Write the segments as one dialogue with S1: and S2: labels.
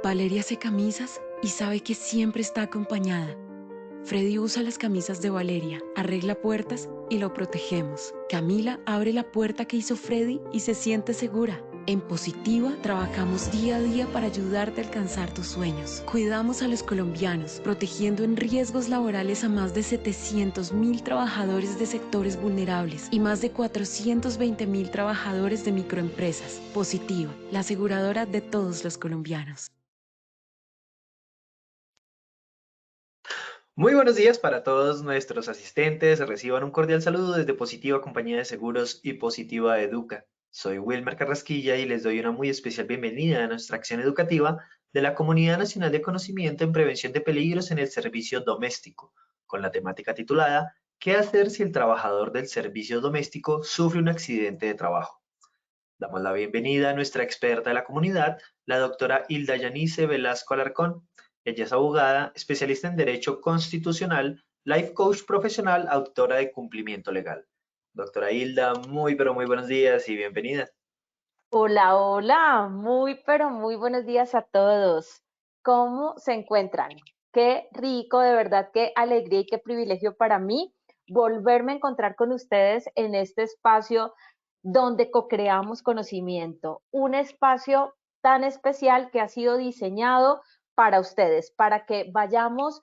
S1: Valeria hace camisas y sabe que siempre está acompañada. Freddy usa las camisas de Valeria, arregla puertas y lo protegemos. Camila abre la puerta que hizo Freddy y se siente segura. En Positiva trabajamos día a día para ayudarte a alcanzar tus sueños. Cuidamos a los colombianos, protegiendo en riesgos laborales a más de 700.000 trabajadores de sectores vulnerables y más de 420.000 trabajadores de microempresas. Positiva, la aseguradora de todos los colombianos.
S2: Muy buenos días para todos nuestros asistentes. Reciban un cordial saludo desde Positiva Compañía de Seguros y Positiva Educa. Soy Wilmer Carrasquilla y les doy una muy especial bienvenida a nuestra acción educativa de la Comunidad Nacional de Conocimiento en Prevención de Peligros en el Servicio Doméstico, con la temática titulada ¿Qué hacer si el trabajador del servicio doméstico sufre un accidente de trabajo? Damos la bienvenida a nuestra experta de la comunidad, la doctora Hilda Yanice Velasco Alarcón. Ella es abogada, especialista en Derecho Constitucional, life coach profesional, autora de Cumplimiento Legal. Doctora Hilda, muy pero muy buenos días y bienvenida.
S3: Hola, hola, muy pero muy buenos días a todos. ¿Cómo se encuentran? Qué rico, de verdad, qué alegría y qué privilegio para mí volverme a encontrar con ustedes en este espacio donde co-creamos conocimiento, un espacio tan especial que ha sido diseñado para ustedes, para que vayamos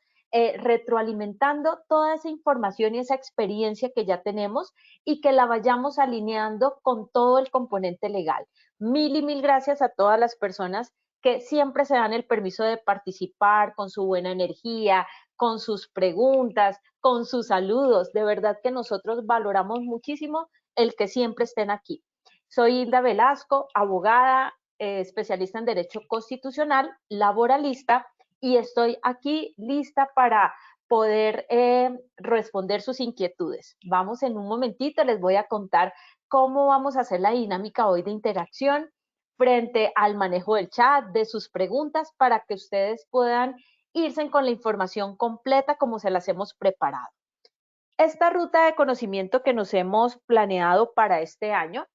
S3: retroalimentando toda esa información y esa experiencia que ya tenemos y que la vayamos alineando con todo el componente legal. Mil y mil gracias a todas las personas que siempre se dan el permiso de participar con su buena energía, con sus preguntas, con sus saludos. De verdad que nosotros valoramos muchísimo el que siempre estén aquí. Soy Hilda Velasco, abogada, especialista en Derecho Constitucional, laboralista, y estoy aquí lista para poder responder sus inquietudes. Vamos en un momentito, les voy a contar cómo vamos a hacer la dinámica hoy de interacción frente al manejo del chat, de sus preguntas, para que ustedes puedan irse con la información completa como se las hemos preparado. Esta ruta de conocimiento que nos hemos planeado para este año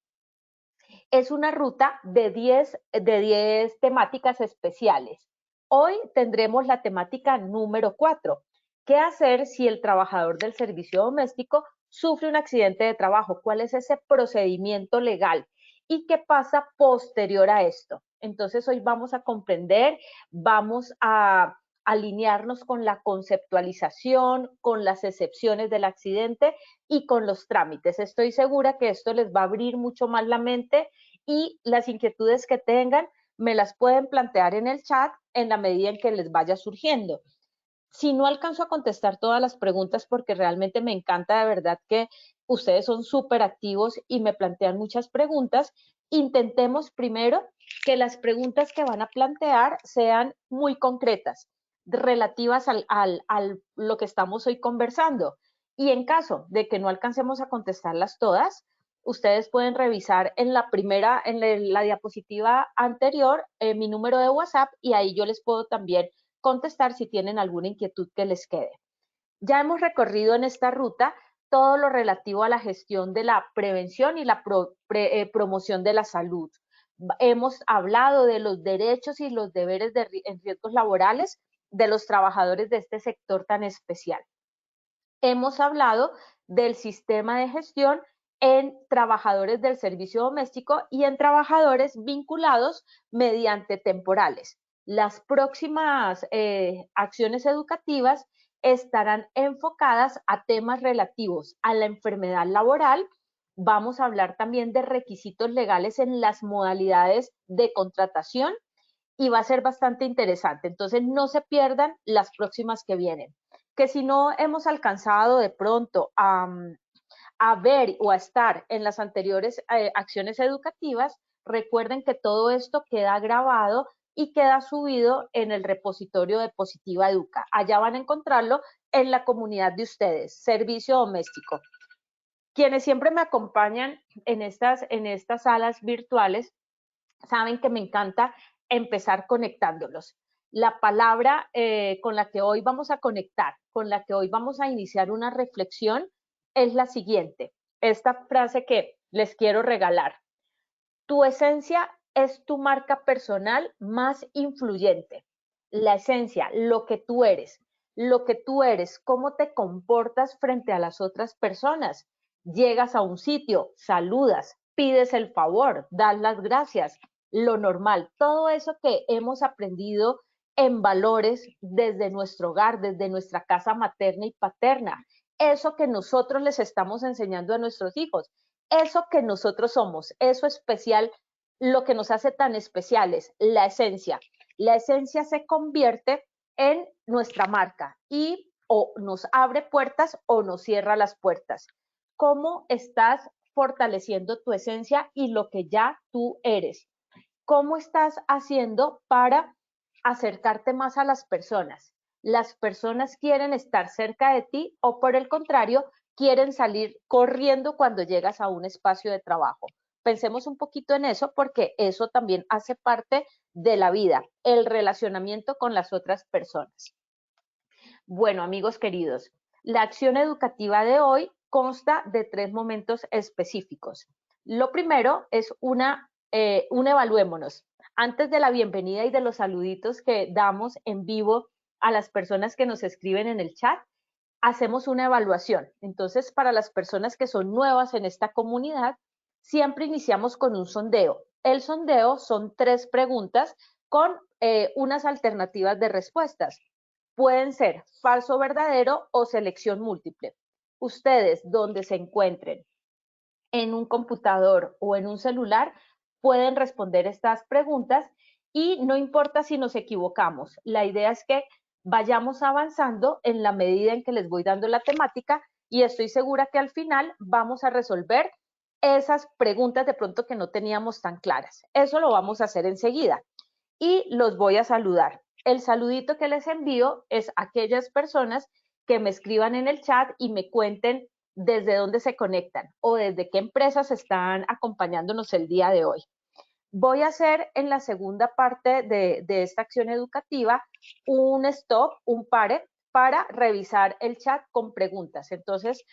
S3: es una ruta de 10 temáticas especiales. Hoy tendremos la temática número 4. ¿Qué hacer si el trabajador del servicio doméstico sufre un accidente de trabajo? ¿Cuál es ese procedimiento legal? ¿Y qué pasa posterior a esto? Entonces hoy vamos a comprender, vamos a alinearnos con la conceptualización, con las excepciones del accidente y con los trámites. Estoy segura que esto les va a abrir mucho más la mente y las inquietudes que tengan me las pueden plantear en el chat en la medida en que les vaya surgiendo. Si no alcanzo a contestar todas las preguntas porque realmente me encanta de verdad que ustedes son súper activos y me plantean muchas preguntas, intentemos primero que las preguntas que van a plantear sean muy concretas, relativas al lo que estamos hoy conversando. Y en caso de que no alcancemos a contestarlas todas, ustedes pueden revisar en la primera, en la diapositiva anterior, mi número de WhatsApp y ahí yo les puedo también contestar si tienen alguna inquietud que les quede. Ya hemos recorrido en esta ruta todo lo relativo a la gestión de la prevención y la promoción de la salud. Hemos hablado de los derechos y los deberes en riesgos laborales de los trabajadores de este sector tan especial. Hemos hablado del sistema de gestión en trabajadores del servicio doméstico y en trabajadores vinculados mediante temporales. Las próximas acciones educativas estarán enfocadas a temas relativos a la enfermedad laboral. Vamos a hablar también de requisitos legales en las modalidades de contratación y va a ser bastante interesante. Entonces, no se pierdan las próximas que vienen. Que si no hemos alcanzado de pronto a ver o a estar en las anteriores acciones educativas, recuerden que todo esto queda grabado y queda subido en el repositorio de Positiva Educa. Allá van a encontrarlo en la comunidad de ustedes, Servicio Doméstico. Quienes siempre me acompañan en estas salas virtuales saben que me encanta empezar conectándolos. La palabra con la que hoy vamos a conectar, con la que hoy vamos a iniciar una reflexión, es la siguiente. Esta frase que les quiero regalar. Tu esencia es tu marca personal más influyente? La esencia, lo que tú eres. Lo que tú eres, cómo te comportas frente a las otras personas. Llegas a un sitio, saludas, pides el favor, das las gracias, lo normal. Todo eso que hemos aprendido en valores desde nuestro hogar, desde nuestra casa materna y paterna. Eso que nosotros les estamos enseñando a nuestros hijos. Eso que nosotros somos, eso especial, lo que nos hace tan especiales, la esencia. La esencia se convierte en nuestra marca y o nos abre puertas o nos cierra las puertas. ¿Cómo estás fortaleciendo tu esencia y lo que ya tú eres? ¿Cómo estás haciendo para acercarte más a las personas? ¿Las personas quieren estar cerca de ti o por el contrario, quieren salir corriendo cuando llegas a un espacio de trabajo? Pensemos un poquito en eso porque eso también hace parte de la vida, el relacionamiento con las otras personas. Bueno, amigos queridos, la acción educativa de hoy consta de 3 momentos específicos. Lo primero es un evaluémonos. Antes de la bienvenida y de los saluditos que damos en vivo a las personas que nos escriben en el chat, hacemos una evaluación. Entonces, para las personas que son nuevas en esta comunidad, siempre iniciamos con un sondeo. El sondeo son 3 preguntas con unas alternativas de respuestas. Pueden ser falso o verdadero o selección múltiple. Ustedes, donde se encuentren, en un computador o en un celular, pueden responder estas preguntas y no importa si nos equivocamos. La idea es que vayamos avanzando en la medida en que les voy dando la temática y estoy segura que al final vamos a resolver esas preguntas de pronto que no teníamos tan claras. Eso lo vamos a hacer enseguida y los voy a saludar. El saludito que les envío es a aquellas personas que me escriban en el chat y me cuenten desde dónde se conectan o desde qué empresas están acompañándonos el día de hoy. Voy a hacer en la segunda parte de esta acción educativa un stop, un pare, para revisar el chat con preguntas. Entonces,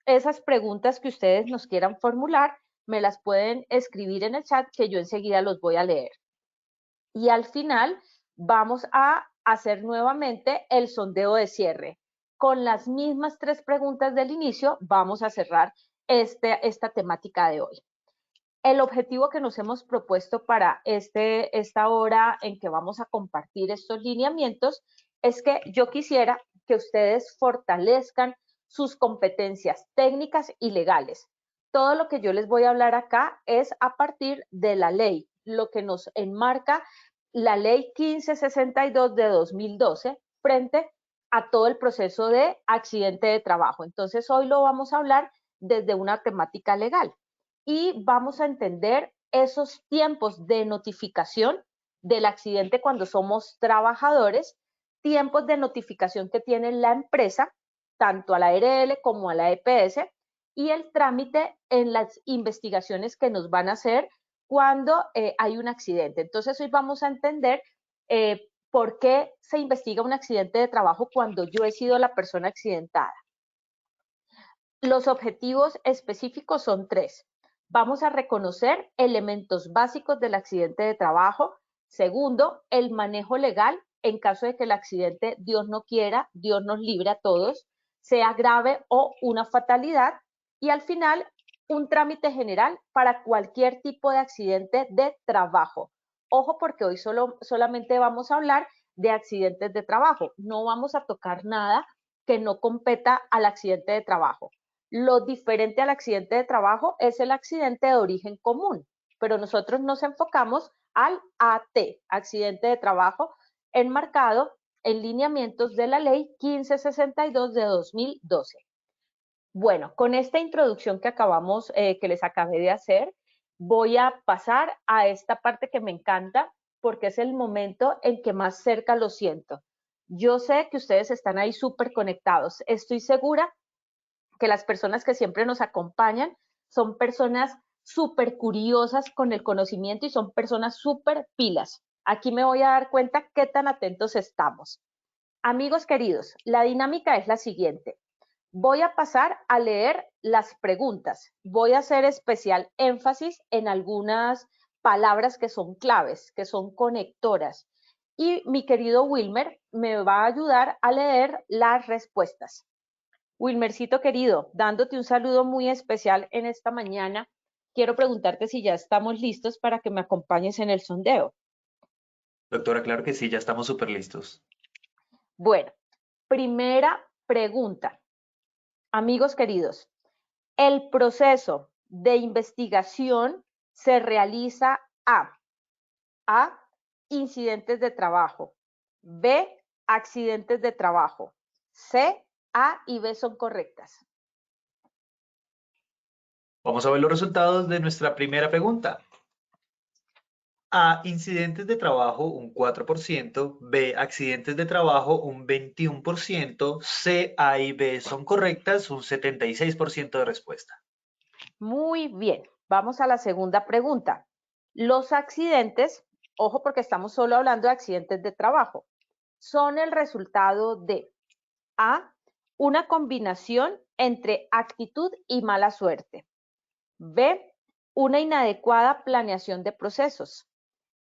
S3: esas preguntas que ustedes nos quieran formular, me las pueden escribir en el chat que yo enseguida los voy a leer. Y al final vamos a hacer nuevamente el sondeo de cierre. Con las mismas 3 preguntas del inicio vamos a cerrar esta temática de hoy. El objetivo que nos hemos propuesto para esta hora en que vamos a compartir estos lineamientos es que yo quisiera que ustedes fortalezcan sus competencias técnicas y legales. Todo lo que yo les voy a hablar acá es a partir de la ley, lo que nos enmarca la ley 1562 de 2012 frente a todo el proceso de accidente de trabajo. Entonces, hoy lo vamos a hablar desde una temática legal y vamos a entender esos tiempos de notificación del accidente cuando somos trabajadores, tiempos de notificación que tiene la empresa, tanto a la ARL como a la EPS, y el trámite en las investigaciones que nos van a hacer cuando hay un accidente. Entonces, hoy vamos a entender por qué se investiga un accidente de trabajo cuando yo he sido la persona accidentada. Los objetivos específicos son 3. Vamos a reconocer elementos básicos del accidente de trabajo. Segundo, el manejo legal en caso de que el accidente, Dios no quiera, Dios nos libre a todos, sea grave o una fatalidad. Y al final, un trámite general para cualquier tipo de accidente de trabajo. Ojo, porque hoy solamente vamos a hablar de accidentes de trabajo. No vamos a tocar nada que no competa al accidente de trabajo. Lo diferente al accidente de trabajo es el accidente de origen común, pero nosotros nos enfocamos al AT, accidente de trabajo, enmarcado en lineamientos de la ley 1562 de 2012. Bueno, con esta introducción que les acabé de hacer, voy a pasar a esta parte que me encanta porque es el momento en que más cerca lo siento. Yo sé que ustedes están ahí súper conectados. Estoy segura que las personas que siempre nos acompañan son personas súper curiosas con el conocimiento y son personas súper pilas. Aquí me voy a dar cuenta qué tan atentos estamos. Amigos queridos, la dinámica es la siguiente. Voy a pasar a leer las preguntas. Voy a hacer especial énfasis en algunas palabras que son claves, que son conectoras. Y mi querido Wilmer me va a ayudar a leer las respuestas. Wilmercito querido, dándote un saludo muy especial en esta mañana, quiero preguntarte si ya estamos listos para que me acompañes en el sondeo.
S2: Doctora, claro que sí, ya estamos súper listos.
S3: Bueno, primera pregunta. Amigos queridos, el proceso de investigación se realiza A, incidentes de trabajo, B, accidentes de trabajo, C, A y B son correctas.
S2: Vamos a ver los resultados de nuestra primera pregunta. A, incidentes de trabajo, un 4%, B, accidentes de trabajo, un 21%, C, A y B son correctas, un 76% de respuesta.
S3: Muy bien, vamos a la segunda pregunta. Los accidentes, ojo porque estamos solo hablando de accidentes de trabajo, son el resultado de A, una combinación entre actitud y mala suerte. B, una inadecuada planeación de procesos.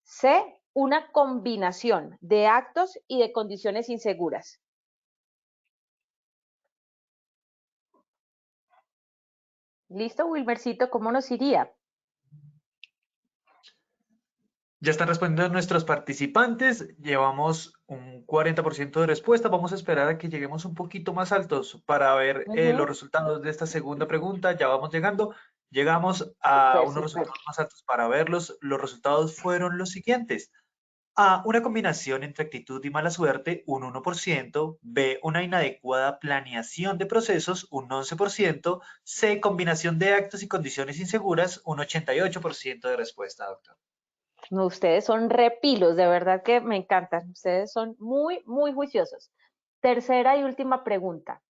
S3: C, una combinación de actos y de condiciones inseguras. ¿Listo, Wilmercito? ¿Cómo nos iría?
S2: Ya están respondiendo nuestros participantes, llevamos un 40% de respuesta, vamos a esperar a que lleguemos un poquito más altos para ver los resultados de esta segunda pregunta, ya vamos llegando, llegamos a unos resultados más altos para verlos, los resultados fueron los siguientes. A, una combinación entre actitud y mala suerte, un 1%, B, una inadecuada planeación de procesos, un 11%, C, combinación de actos y condiciones inseguras, un 88% de respuesta, doctor.
S3: No, ustedes son repilos, de verdad que me encantan. Ustedes son muy, muy juiciosos. Tercera y última pregunta.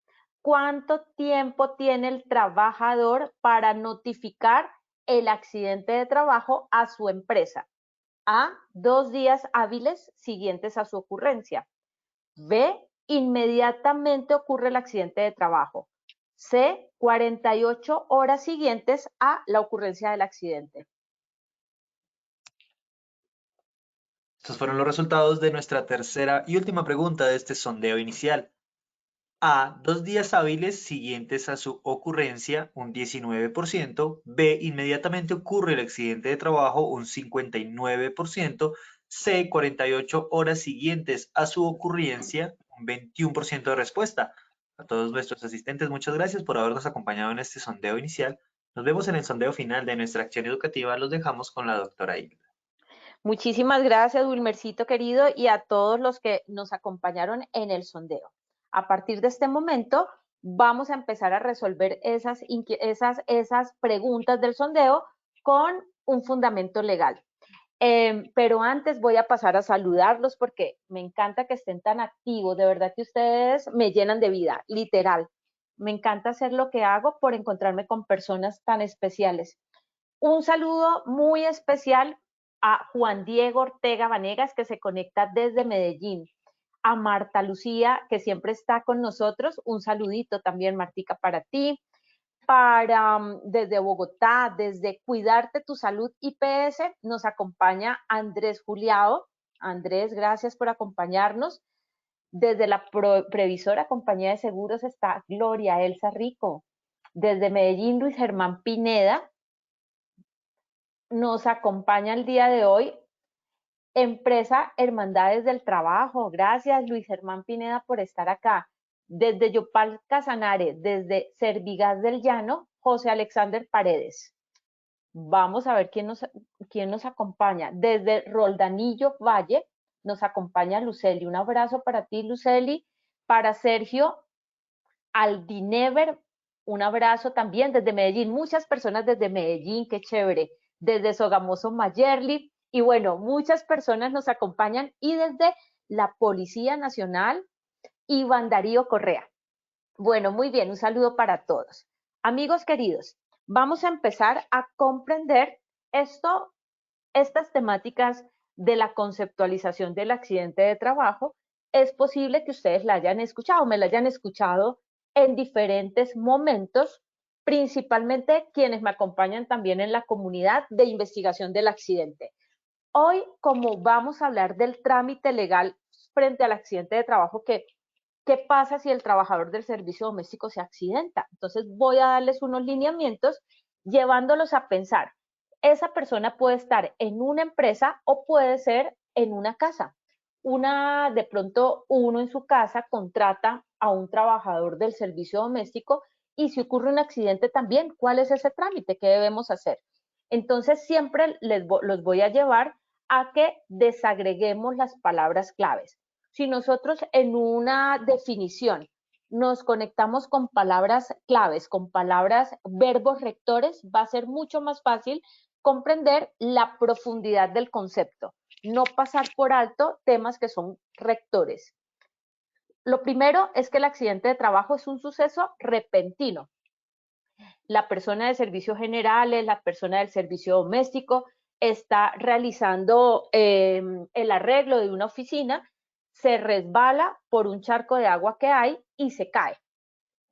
S3: ¿Cuánto tiempo tiene el trabajador para notificar el accidente de trabajo a su empresa? A, 2 días hábiles siguientes a su ocurrencia. B, inmediatamente ocurre el accidente de trabajo. C, 48 horas siguientes a la ocurrencia del accidente.
S2: Estos fueron los resultados de nuestra tercera y última pregunta de este sondeo inicial. A, 2 días hábiles siguientes a su ocurrencia, un 19%. B, inmediatamente ocurre el accidente de trabajo, un 59%. C, 48 horas siguientes a su ocurrencia, un 21% de respuesta. A todos nuestros asistentes, muchas gracias por habernos acompañado en este sondeo inicial. Nos vemos en el sondeo final de nuestra acción educativa. Los dejamos con la doctora Hilda.
S3: Muchísimas gracias, Wilmercito querido, y a todos los que nos acompañaron en el sondeo. A partir de este momento, vamos a empezar a resolver esas preguntas del sondeo con un fundamento legal. Pero antes voy a pasar a saludarlos porque me encanta que estén tan activos. De verdad que ustedes me llenan de vida, literal. Me encanta hacer lo que hago por encontrarme con personas tan especiales. Un saludo muy especial a Juan Diego Ortega Vanegas, que se conecta desde Medellín. A Marta Lucía, que siempre está con nosotros. Un saludito también, Martica, para ti. Desde Bogotá, desde Cuidarte tu Salud IPS, nos acompaña Andrés Juliao. Andrés, gracias por acompañarnos. Desde la Previsora Compañía de Seguros está Gloria Elsa Rico. Desde Medellín, Luis Germán Pineda nos acompaña el día de hoy. Empresa Hermandades del Trabajo. Gracias, Luis Germán Pineda, por estar acá. Desde Yopal Casanare, desde Servigas del Llano, José Alexander Paredes. Vamos a ver quién nos acompaña. Desde Roldanillo Valle nos acompaña Luceli. Un abrazo para ti, Luceli. Para Sergio Aldinever, un abrazo también desde Medellín. Muchas personas desde Medellín, qué chévere. Desde Sogamoso Mayerly. Y bueno, muchas personas nos acompañan y desde la Policía Nacional, Iván Darío Correa. Bueno, muy bien, un saludo para todos. Amigos queridos, vamos a empezar a comprender estas temáticas de la conceptualización del accidente de trabajo. Es posible que ustedes la hayan escuchado, me la hayan escuchado en diferentes momentos principalmente quienes me acompañan también en la comunidad de investigación del accidente. Hoy, como vamos a hablar del trámite legal frente al accidente de trabajo, ¿qué pasa si el trabajador del servicio doméstico se accidenta? Entonces voy a darles unos lineamientos llevándolos a pensar. Esa persona puede estar en una empresa o puede ser en una casa. De pronto uno en su casa contrata a un trabajador del servicio doméstico y si ocurre un accidente también, ¿cuál es ese trámite? ¿Qué debemos hacer? Entonces siempre los voy a llevar a que desagreguemos las palabras claves. Si nosotros en una definición nos conectamos con palabras claves, con palabras, verbos rectores, va a ser mucho más fácil comprender la profundidad del concepto, no pasar por alto temas que son rectores. Lo primero es que el accidente de trabajo es un suceso repentino. La persona de servicios generales, la persona del servicio doméstico, está realizando el arreglo de una oficina, se resbala por un charco de agua que hay y se cae.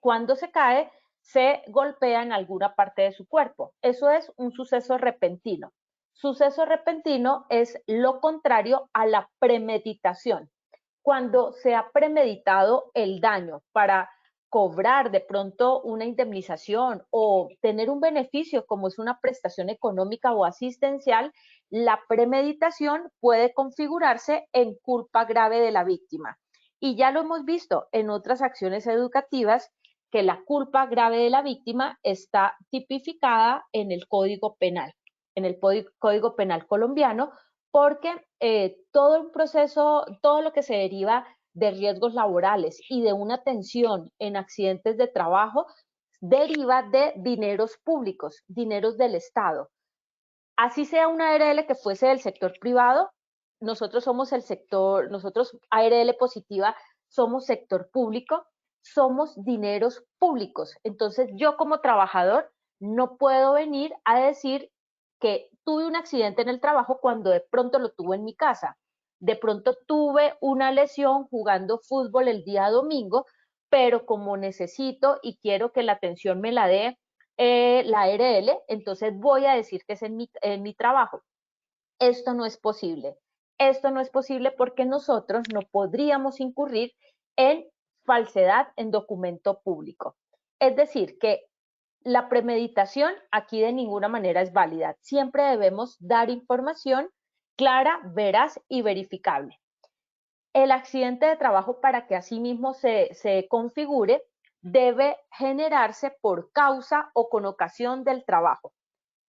S3: Cuando se cae, se golpea en alguna parte de su cuerpo. Eso es un suceso repentino. Suceso repentino es lo contrario a la premeditación. Cuando se ha premeditado el daño para cobrar de pronto una indemnización o tener un beneficio como es una prestación económica o asistencial, la premeditación puede configurarse en culpa grave de la víctima. Y ya lo hemos visto en otras acciones educativas que la culpa grave de la víctima está tipificada en el Código Penal, en el Código Penal colombiano, porque todo el proceso, todo lo que se deriva de riesgos laborales y de una atención en accidentes de trabajo deriva de dineros públicos, dineros del Estado. Así sea una ARL que fuese del sector privado, nosotros somos el sector, nosotros ARL Positiva somos sector público, somos dineros públicos. Entonces yo como trabajador no puedo venir a decir que tuve un accidente en el trabajo cuando de pronto lo tuve en mi casa. De pronto tuve una lesión jugando fútbol el día domingo, pero como necesito y quiero que la atención me la dé la ARL, entonces voy a decir que es en mi trabajo. Esto no es posible. Esto no es posible porque nosotros no podríamos incurrir en falsedad en documento público. Es decir, que la premeditación aquí de ninguna manera es válida. Siempre debemos dar información clara, veraz y verificable. El accidente de trabajo, para que así mismo se configure, debe generarse por causa o con ocasión del trabajo.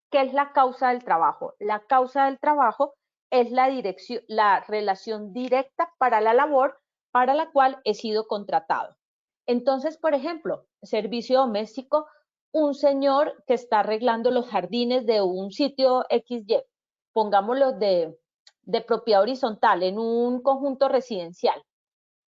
S3: ¿Qué es la causa del trabajo? La causa del trabajo es la relación directa para la labor para la cual he sido contratado. Entonces, por ejemplo, servicio doméstico, un señor que está arreglando los jardines de un sitio XY, pongámoslo de propiedad horizontal en un conjunto residencial.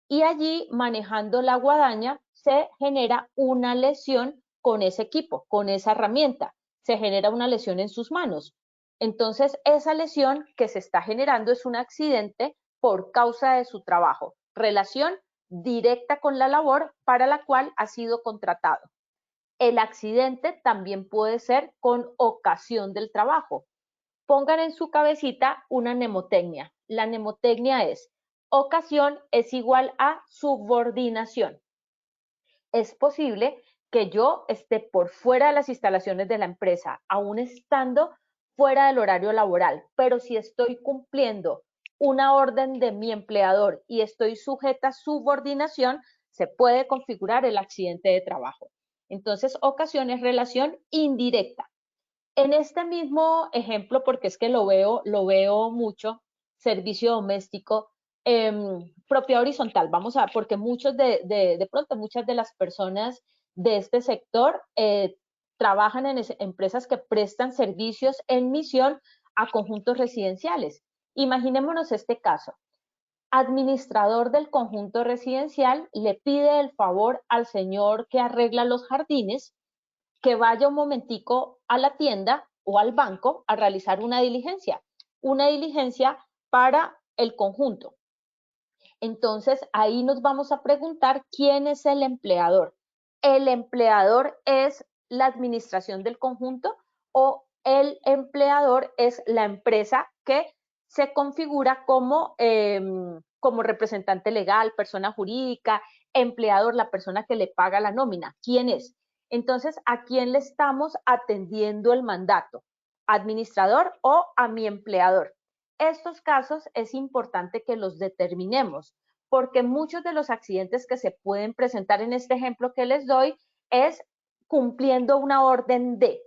S3: Y allí, manejando la guadaña, se genera una lesión con ese equipo, con esa herramienta. Se genera una lesión en sus manos. Entonces, esa lesión que se está generando es un accidente por causa de su trabajo. Relación directa con la labor para la cual ha sido contratado. El accidente también puede ser con ocasión del trabajo. Pongan en su cabecita una mnemotecnia. La mnemotecnia es: ocasión es igual a subordinación. Es posible que yo esté por fuera de las instalaciones de la empresa, aún estando fuera del horario laboral, pero si estoy cumpliendo una orden de mi empleador y estoy sujeta a subordinación, se puede configurar el accidente de trabajo. Entonces, ocasión es relación indirecta. En este mismo ejemplo, porque es que lo veo mucho, servicio doméstico, propiedad horizontal, vamos a, porque de pronto muchas de las personas de este sector trabajan en empresas que prestan servicios en misión a conjuntos residenciales. Imaginémonos este caso. Administrador del conjunto residencial le pide el favor al señor que arregla los jardines que vaya un momentico a la tienda o al banco a realizar una diligencia para el conjunto. Entonces, ahí nos vamos a preguntar quién es el empleador. El empleador es la administración del conjunto o el empleador es la empresa que se configura como, como representante legal, persona jurídica, empleador, la persona que le paga la nómina. ¿Quién es? Entonces, ¿a quién le estamos atendiendo el mandato? ¿Administrador o a mi empleador? Estos casos es importante que los determinemos, porque muchos de los accidentes que se pueden presentar en este ejemplo que les doy es cumpliendo una orden de.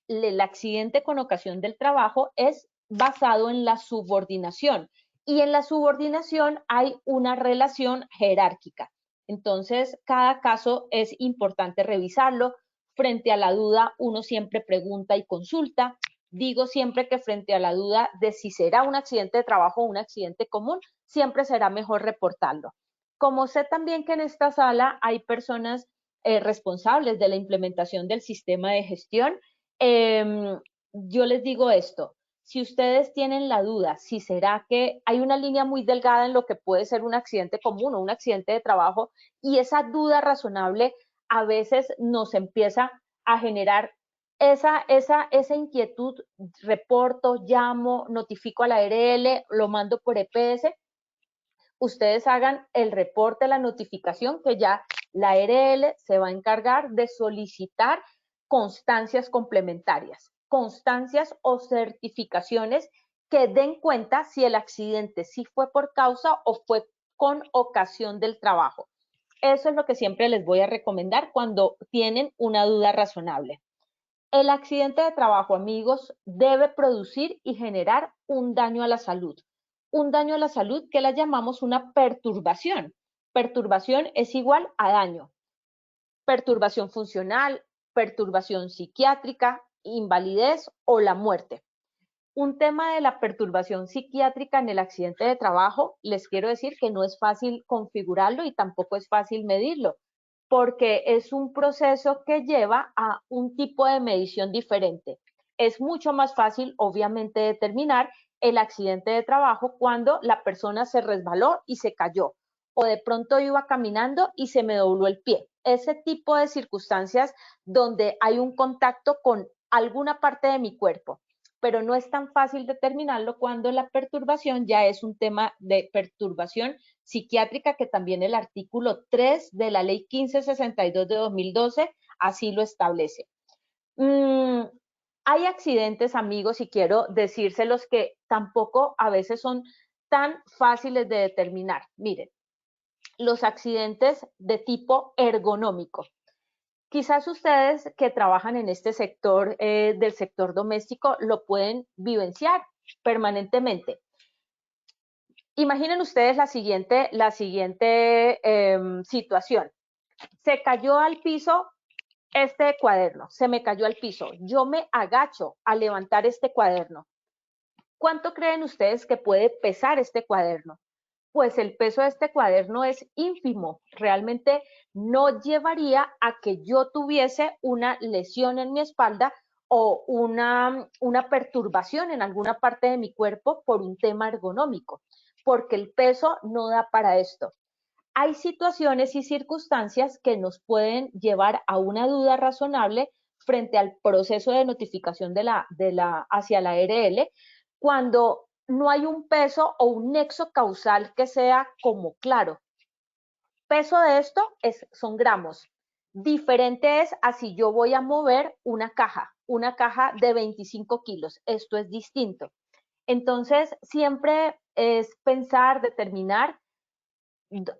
S3: El accidente con ocasión del trabajo es basado en la subordinación y en la subordinación hay una relación jerárquica. Entonces, cada caso es importante revisarlo. Frente a la duda, uno siempre pregunta y consulta. Digo siempre que frente a la duda de si será un accidente de trabajo o un accidente común, siempre será mejor reportarlo. Como sé también que en esta sala hay personas responsables de la implementación del sistema de gestión, yo les digo esto, si ustedes tienen la duda, si será que hay una línea muy delgada en lo que puede ser un accidente común o un accidente de trabajo, y esa duda razonable a veces nos empieza a generar esa inquietud, reporto, llamo, notifico a la ARL, lo mando por EPS, ustedes hagan el reporte, la notificación, que ya la ARL se va a encargar de solicitar constancias complementarias, constancias o certificaciones que den cuenta si el accidente sí fue por causa o fue con ocasión del trabajo. Eso es lo que siempre les voy a recomendar cuando tienen una duda razonable. El accidente de trabajo, amigos, debe producir y generar un daño a la salud. Un daño a la salud que la llamamos una perturbación. Perturbación es igual a daño. Perturbación funcional, perturbación psiquiátrica, invalidez o la muerte. Un tema de la perturbación psiquiátrica en el accidente de trabajo, les quiero decir que no es fácil configurarlo y tampoco es fácil medirlo, porque es un proceso que lleva a un tipo de medición diferente. Es mucho más fácil, obviamente, determinar el accidente de trabajo cuando la persona se resbaló y se cayó, o de pronto iba caminando y se me dobló el pie. Ese tipo de circunstancias donde hay un contacto con alguna parte de mi cuerpo, pero no es tan fácil determinarlo cuando la perturbación ya es un tema de perturbación psiquiátrica, que también el artículo 3 de la ley 1562 de 2012 así lo establece. Hay accidentes, amigos, y quiero decírselos que tampoco a veces son tan fáciles de determinar. Miren, los accidentes de tipo ergonómico. Quizás ustedes que trabajan en este sector del sector doméstico lo pueden vivenciar permanentemente. Imaginen ustedes la siguiente situación. Se cayó al piso este cuaderno, se me cayó al piso. Yo me agacho a levantar este cuaderno. ¿Cuánto creen ustedes que puede pesar este cuaderno? Pues el peso de este cuaderno es ínfimo. Realmente no llevaría a que yo tuviese una lesión en mi espalda o una perturbación en alguna parte de mi cuerpo por un tema ergonómico, porque el peso no da para esto. Hay situaciones y circunstancias que nos pueden llevar a una duda razonable frente al proceso de notificación hacia la ARL, cuando no hay un peso o un nexo causal que sea como claro. Peso de esto son gramos. Diferente es a si yo voy a mover una caja de 25 kilos. Esto es distinto. Entonces, siempre es pensar, determinar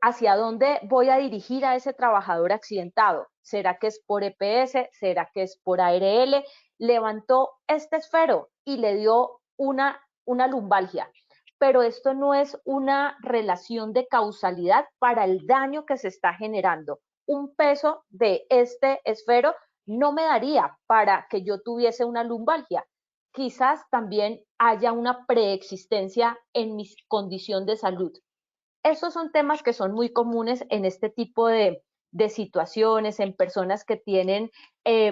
S3: hacia dónde voy a dirigir a ese trabajador accidentado. ¿Será que es por EPS? ¿Será que es por ARL? Levantó este esfero y le dio una lumbalgia. Pero esto no es una relación de causalidad para el daño que se está generando. Un peso de este esfero no me daría para que yo tuviese una lumbalgia. Quizás también haya una preexistencia en mi condición de salud. Estos son temas que son muy comunes en este tipo de situaciones, en personas que tienen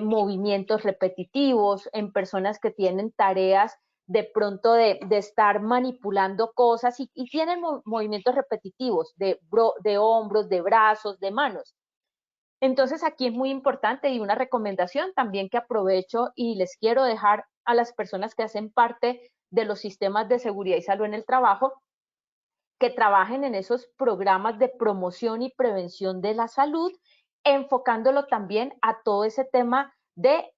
S3: movimientos repetitivos, en personas que tienen tareas de pronto de estar manipulando cosas y tienen movimientos repetitivos de hombros, de brazos, de manos. Entonces aquí es muy importante y una recomendación también que aprovecho y les quiero dejar a las personas que hacen parte de los sistemas de seguridad y salud en el trabajo, que trabajen en esos programas de promoción y prevención de la salud, enfocándolo también a todo ese tema de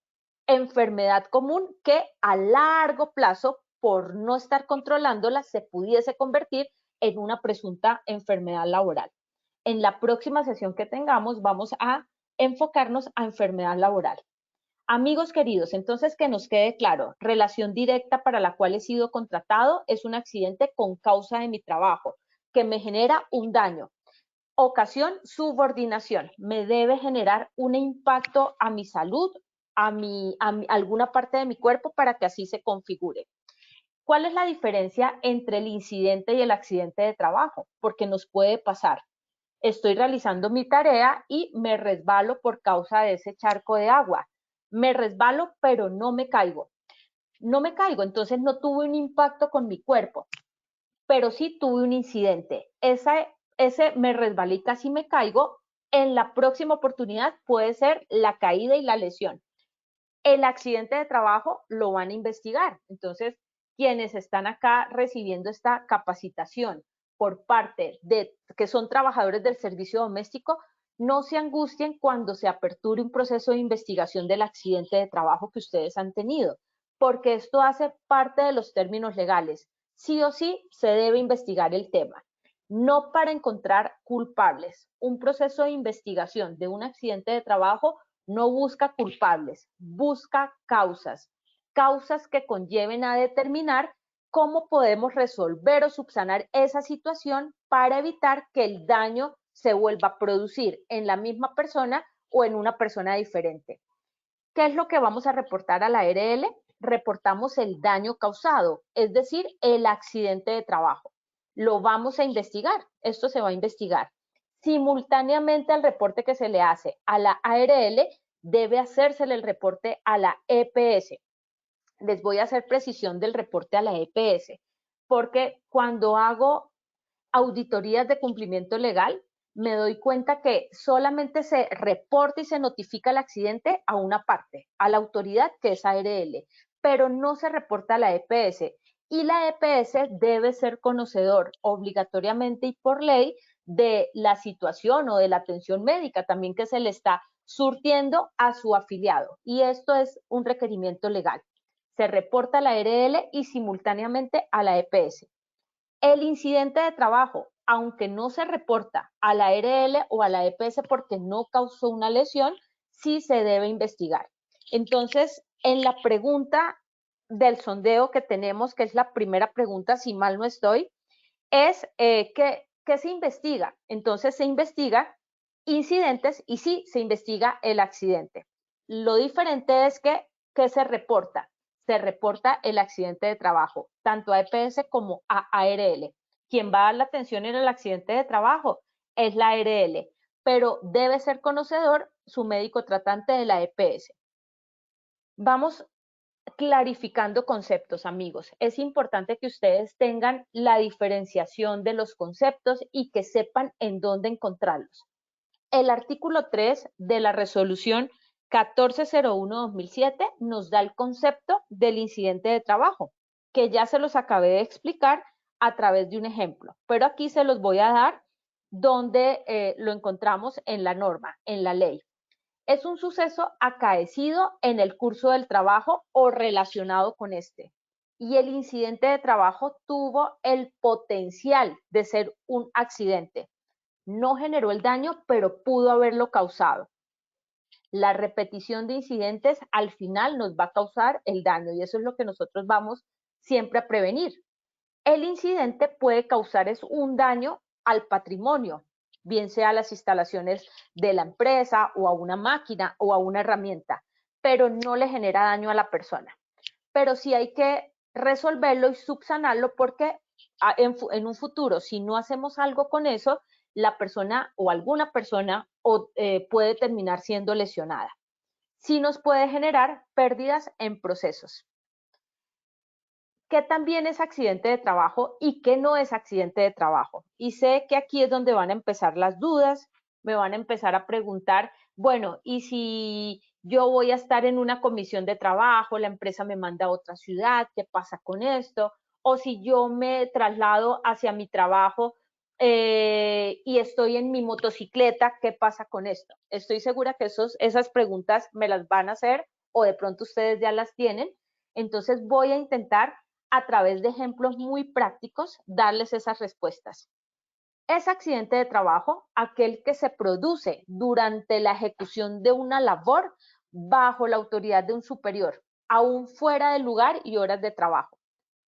S3: enfermedad común que a largo plazo, por no estar controlándola, se pudiese convertir en una presunta enfermedad laboral. En la próxima sesión que tengamos vamos a enfocarnos a enfermedad laboral. Amigos queridos, entonces que nos quede claro, relación directa para la cual he sido contratado es un accidente con causa de mi trabajo, que me genera un daño. Ocasión, subordinación, me debe generar un impacto a mi salud, alguna parte de mi cuerpo para que así se configure. ¿Cuál es la diferencia entre el incidente y el accidente de trabajo? Porque nos puede pasar. Estoy realizando mi tarea y me resbalo por causa de ese charco de agua. Me resbalo, pero no me caigo. No me caigo, entonces no tuve un impacto con mi cuerpo, pero sí tuve un incidente. Ese me resbalé y casi me caigo. En la próxima oportunidad puede ser la caída y la lesión. El accidente de trabajo lo van a investigar. Entonces, quienes están acá recibiendo esta capacitación por parte de que son trabajadores del servicio doméstico, no se angustien cuando se aperture un proceso de investigación del accidente de trabajo que ustedes han tenido, porque esto hace parte de los términos legales. Sí o sí se debe investigar el tema, no para encontrar culpables. Un proceso de investigación de un accidente de trabajo no busca culpables, busca causas, causas que conlleven a determinar cómo podemos resolver o subsanar esa situación para evitar que el daño se vuelva a producir en la misma persona o en una persona diferente. ¿Qué es lo que vamos a reportar a la ARL? Reportamos el daño causado, es decir, el accidente de trabajo. Lo vamos a investigar, esto se va a investigar. Simultáneamente al reporte que se le hace a la ARL, debe hacérsele el reporte a la EPS. Les voy a hacer precisión del reporte a la EPS, porque cuando hago auditorías de cumplimiento legal, me doy cuenta que solamente se reporta y se notifica el accidente a una parte, a la autoridad que es ARL, pero no se reporta a la EPS. Y la EPS debe ser conocedor obligatoriamente y por ley de la situación o de la atención médica también que se le está surtiendo a su afiliado. Y esto es un requerimiento legal. Se reporta a la ARL y simultáneamente a la EPS. El incidente de trabajo, aunque no se reporta a la ARL o a la EPS porque no causó una lesión, sí se debe investigar. Entonces, en la pregunta del sondeo que tenemos, que es la primera pregunta, si mal no estoy, es ¿qué se investiga? Entonces se investiga incidentes y sí se investiga el accidente. Lo diferente es que se reporta. Se reporta el accidente de trabajo, tanto a EPS como a ARL. Quien va a dar la atención en el accidente de trabajo es la ARL, pero debe ser conocedor su médico tratante de la EPS. Vamos clarificando conceptos, amigos. Es importante que ustedes tengan la diferenciación de los conceptos y que sepan en dónde encontrarlos. El artículo 3 de la resolución 1401-2007 nos da el concepto del incidente de trabajo, que ya se los acabé de explicar a través de un ejemplo, pero aquí se los voy a dar donde lo encontramos en la norma, en la ley. Es un suceso acaecido en el curso del trabajo o relacionado con este. Y el incidente de trabajo tuvo el potencial de ser un accidente. No generó el daño, pero pudo haberlo causado. La repetición de incidentes al final nos va a causar el daño y eso es lo que nosotros vamos siempre a prevenir. El incidente puede causar un daño al patrimonio, bien sea a las instalaciones de la empresa o a una máquina o a una herramienta, pero no le genera daño a la persona. Pero sí hay que resolverlo y subsanarlo porque en un futuro, si no hacemos algo con eso, la persona o alguna persona puede terminar siendo lesionada. Sí nos puede generar pérdidas en procesos. ¿Qué también es accidente de trabajo y qué no es accidente de trabajo? Y sé que aquí es donde van a empezar las dudas, me van a empezar a preguntar, bueno, y si yo voy a estar en una comisión de trabajo, la empresa me manda a otra ciudad, ¿qué pasa con esto? O si yo me traslado hacia mi trabajo y estoy en mi motocicleta, ¿qué pasa con esto? Estoy segura que esas preguntas me las van a hacer o de pronto ustedes ya las tienen. Entonces voy a intentar a través de ejemplos muy prácticos darles esas respuestas. Es accidente de trabajo aquel que se produce durante la ejecución de una labor bajo la autoridad de un superior, aún fuera del lugar y horas de trabajo.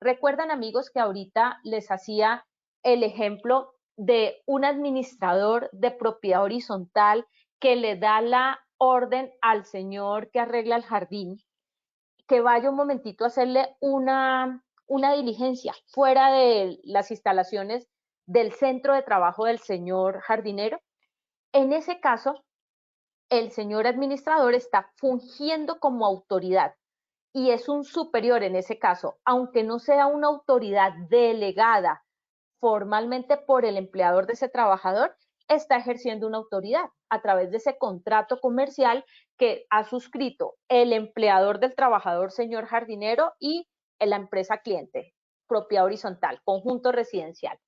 S3: Recuerdan, amigos, que ahorita les hacía el ejemplo de un administrador de propiedad horizontal que le da la orden al señor que arregla el jardín que vaya un momentito a hacerle una diligencia fuera de las instalaciones del centro de trabajo del señor jardinero. En ese caso, el señor administrador está fungiendo como autoridad y es un superior en ese caso, aunque no sea una autoridad delegada formalmente por el empleador de ese trabajador, está ejerciendo una autoridad a través de ese contrato comercial que ha suscrito el empleador del trabajador, señor jardinero, y la empresa cliente, propiedad horizontal, conjunto residencial.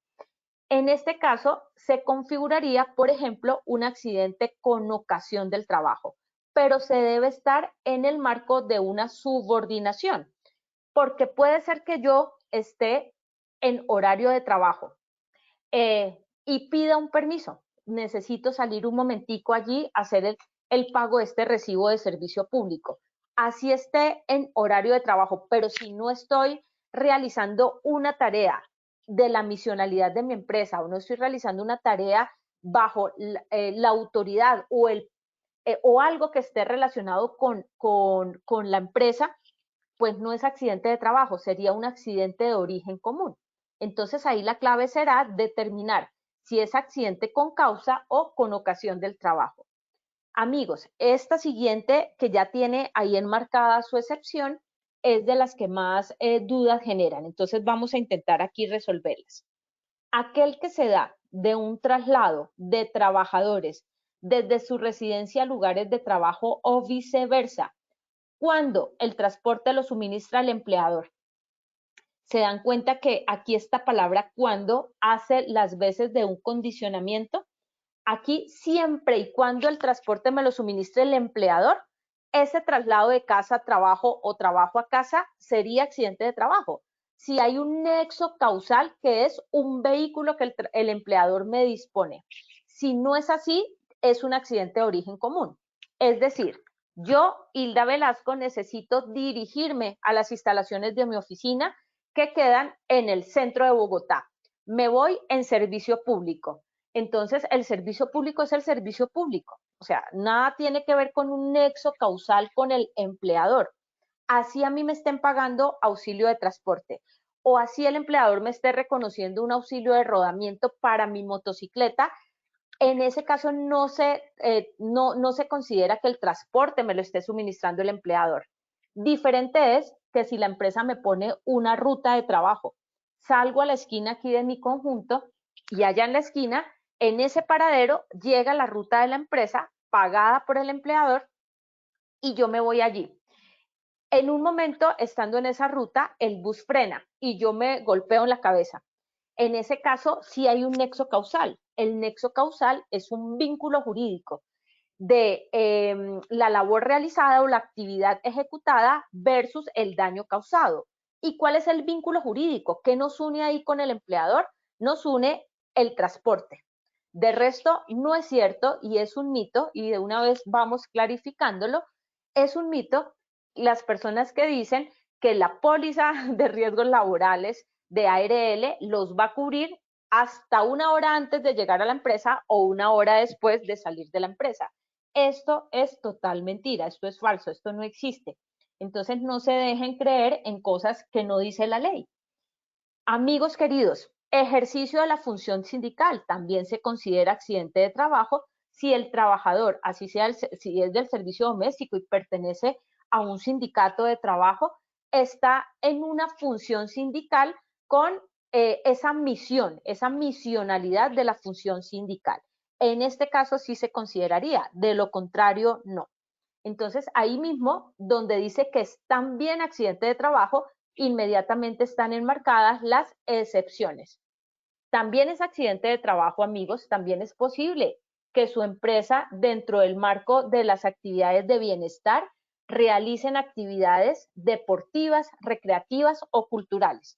S3: En este caso, se configuraría, por ejemplo, un accidente con ocasión del trabajo, pero se debe estar en el marco de una subordinación, porque puede ser que yo esté en horario de trabajo y pida un permiso. Necesito salir un momentico allí a hacer el pago de este recibo de servicio público. Así esté en horario de trabajo, pero si no estoy realizando una tarea de la misionalidad de mi empresa o no estoy realizando una tarea bajo la autoridad o algo que esté relacionado con la empresa, pues no es accidente de trabajo, sería un accidente de origen común. Entonces ahí la clave será determinar si es accidente con causa o con ocasión del trabajo. Amigos, esta siguiente que ya tiene ahí enmarcada su excepción es de las que más dudas generan. Entonces vamos a intentar aquí resolverlas. Aquel que se da de un traslado de trabajadores desde su residencia a lugares de trabajo o viceversa, cuando el transporte lo suministra el empleador. Se dan cuenta que aquí esta palabra cuando hace las veces de un condicionamiento. Aquí siempre y cuando el transporte me lo suministre el empleador, ese traslado de casa a trabajo o trabajo a casa sería accidente de trabajo. Si hay un nexo causal que es un vehículo que el empleador me dispone. Si no es así, es un accidente de origen común. Es decir, yo, Hilda Velasco, necesito dirigirme a las instalaciones de mi oficina que quedan en el centro de Bogotá. Me voy en servicio público. Entonces, el servicio público es el servicio público. O sea, nada tiene que ver con un nexo causal con el empleador. Así a mí me estén pagando auxilio de transporte o así el empleador me esté reconociendo un auxilio de rodamiento para mi motocicleta, en ese caso no se considera que el transporte me lo esté suministrando el empleador. Diferente es que si la empresa me pone una ruta de trabajo, salgo a la esquina aquí de mi conjunto y allá en la esquina, en ese paradero, llega la ruta de la empresa pagada por el empleador y yo me voy allí. En un momento, estando en esa ruta, el bus frena y yo me golpeo en la cabeza. En ese caso, sí hay un nexo causal. El nexo causal es un vínculo jurídico de la labor realizada o la actividad ejecutada versus el daño causado. ¿Y cuál es el vínculo jurídico? ¿Qué nos une ahí con el empleador? Nos une el transporte. De resto, no es cierto y es un mito, y de una vez vamos clarificándolo, es un mito las personas que dicen que la póliza de riesgos laborales de ARL los va a cubrir hasta una hora antes de llegar a la empresa o una hora después de salir de la empresa. Esto es total mentira, esto es falso, esto no existe. Entonces no se dejen creer en cosas que no dice la ley. Amigos queridos, ejercicio de la función sindical también se considera accidente de trabajo si el trabajador, así sea si es del servicio doméstico y pertenece a un sindicato de trabajo, está en una función sindical con esa misión, esa misionalidad de la función sindical. En este caso sí se consideraría, de lo contrario no. Entonces ahí mismo donde dice que es también accidente de trabajo, inmediatamente están enmarcadas las excepciones. También es accidente de trabajo, amigos, también es posible que su empresa, dentro del marco de las actividades de bienestar, realicen actividades deportivas, recreativas o culturales.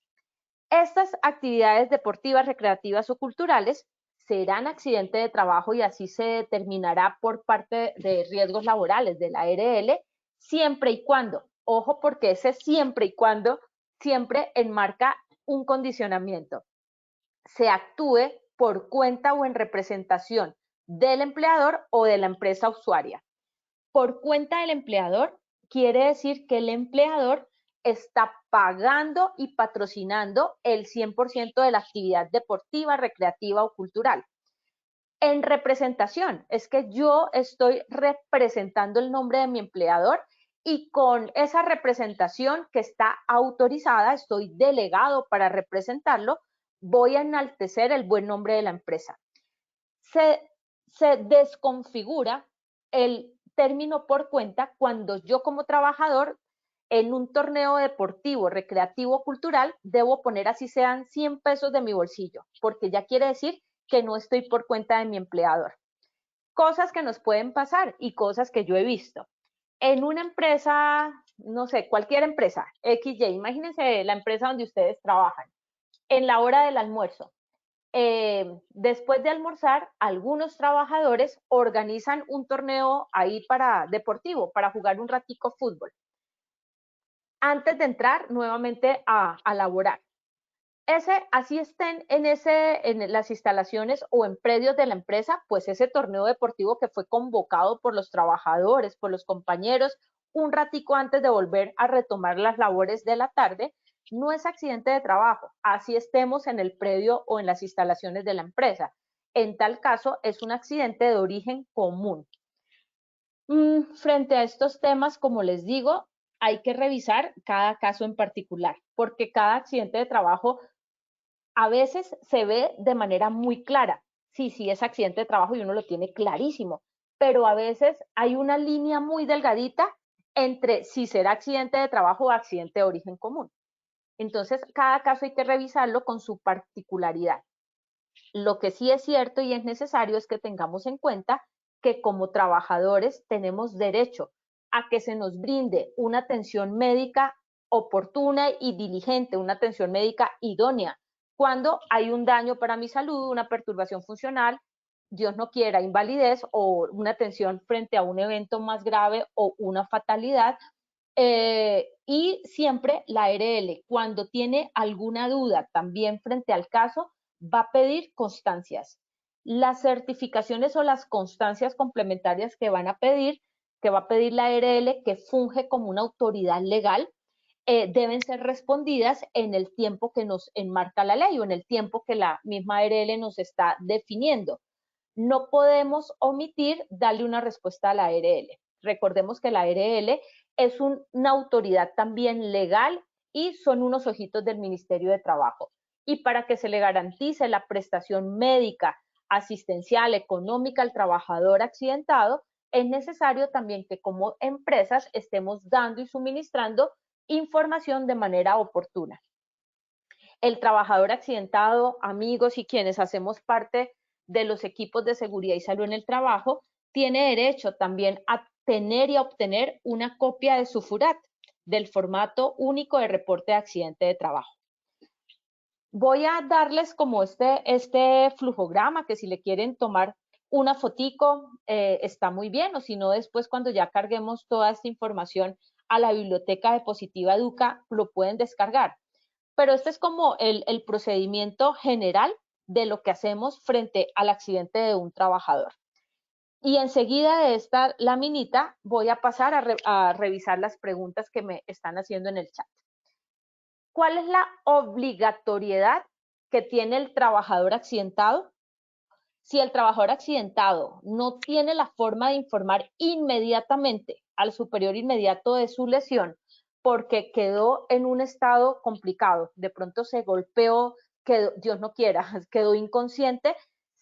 S3: Estas actividades deportivas, recreativas o culturales serán accidente de trabajo y así se determinará por parte de riesgos laborales de la ARL, siempre y cuando, ojo porque ese siempre y cuando siempre enmarca un condicionamiento, se actúe por cuenta o en representación del empleador o de la empresa usuaria. Por cuenta del empleador quiere decir que el empleador está pagando y patrocinando el 100% de la actividad deportiva, recreativa o cultural. En representación, es que yo estoy representando el nombre de mi empleador y con esa representación que está autorizada, estoy delegado para representarlo, voy a enaltecer el buen nombre de la empresa. Se desconfigura el término por cuenta cuando yo como trabajador en un torneo deportivo, recreativo, cultural, debo poner así sean 100 pesos de mi bolsillo, porque ya quiere decir que no estoy por cuenta de mi empleador. Cosas que nos pueden pasar y cosas que yo he visto. En una empresa, no sé, cualquier empresa, XY, imagínense la empresa donde ustedes trabajan, en la hora del almuerzo. Después de almorzar, algunos trabajadores organizan un torneo ahí para deportivo, para jugar un ratico fútbol, antes de entrar nuevamente a laborar. Así estén en las instalaciones o en predios de la empresa, pues ese torneo deportivo que fue convocado por los trabajadores, por los compañeros, un ratico antes de volver a retomar las labores de la tarde, no es accidente de trabajo, así estemos en el predio o en las instalaciones de la empresa. En tal caso, es un accidente de origen común. Frente a estos temas, como les digo, hay que revisar cada caso en particular, porque cada accidente de trabajo a veces se ve de manera muy clara. Sí, sí, es accidente de trabajo y uno lo tiene clarísimo, pero a veces hay una línea muy delgadita entre si será accidente de trabajo o accidente de origen común. Entonces, cada caso hay que revisarlo con su particularidad. Lo que sí es cierto y es necesario es que tengamos en cuenta que como trabajadores tenemos derecho a que se nos brinde una atención médica oportuna y diligente, una atención médica idónea, cuando hay un daño para mi salud, una perturbación funcional, Dios no quiera, invalidez o una atención frente a un evento más grave o una fatalidad. Y siempre la ARL, cuando tiene alguna duda también frente al caso, va a pedir constancias. Las certificaciones o las constancias complementarias que van a pedir, que va a pedir la ARL, que funge como una autoridad legal, deben ser respondidas en el tiempo que nos enmarca la ley o en el tiempo que la misma ARL nos está definiendo. No podemos omitir darle una respuesta a la ARL. Recordemos que la ARL es una autoridad también legal y son unos ojitos del Ministerio de Trabajo. Y para que se le garantice la prestación médica, asistencial, económica al trabajador accidentado, es necesario también que como empresas estemos dando y suministrando información de manera oportuna. El trabajador accidentado, amigos y quienes hacemos parte de los equipos de seguridad y salud en el trabajo, tiene derecho también a tener y a obtener una copia de su FURAT, del formato único de reporte de accidente de trabajo. Voy a darles como este flujograma, que si le quieren tomar una fotico, está muy bien, o si no, después cuando ya carguemos toda esta información a la biblioteca de Positiva Educa, lo pueden descargar. Pero este es como el procedimiento general de lo que hacemos frente al accidente de un trabajador. Y enseguida de esta laminita voy a pasar a revisar las preguntas que me están haciendo en el chat. ¿Cuál es la obligatoriedad que tiene el trabajador accidentado? Si el trabajador accidentado no tiene la forma de informar inmediatamente al superior inmediato de su lesión porque quedó en un estado complicado, de pronto se golpeó, quedó, Dios no quiera, quedó inconsciente,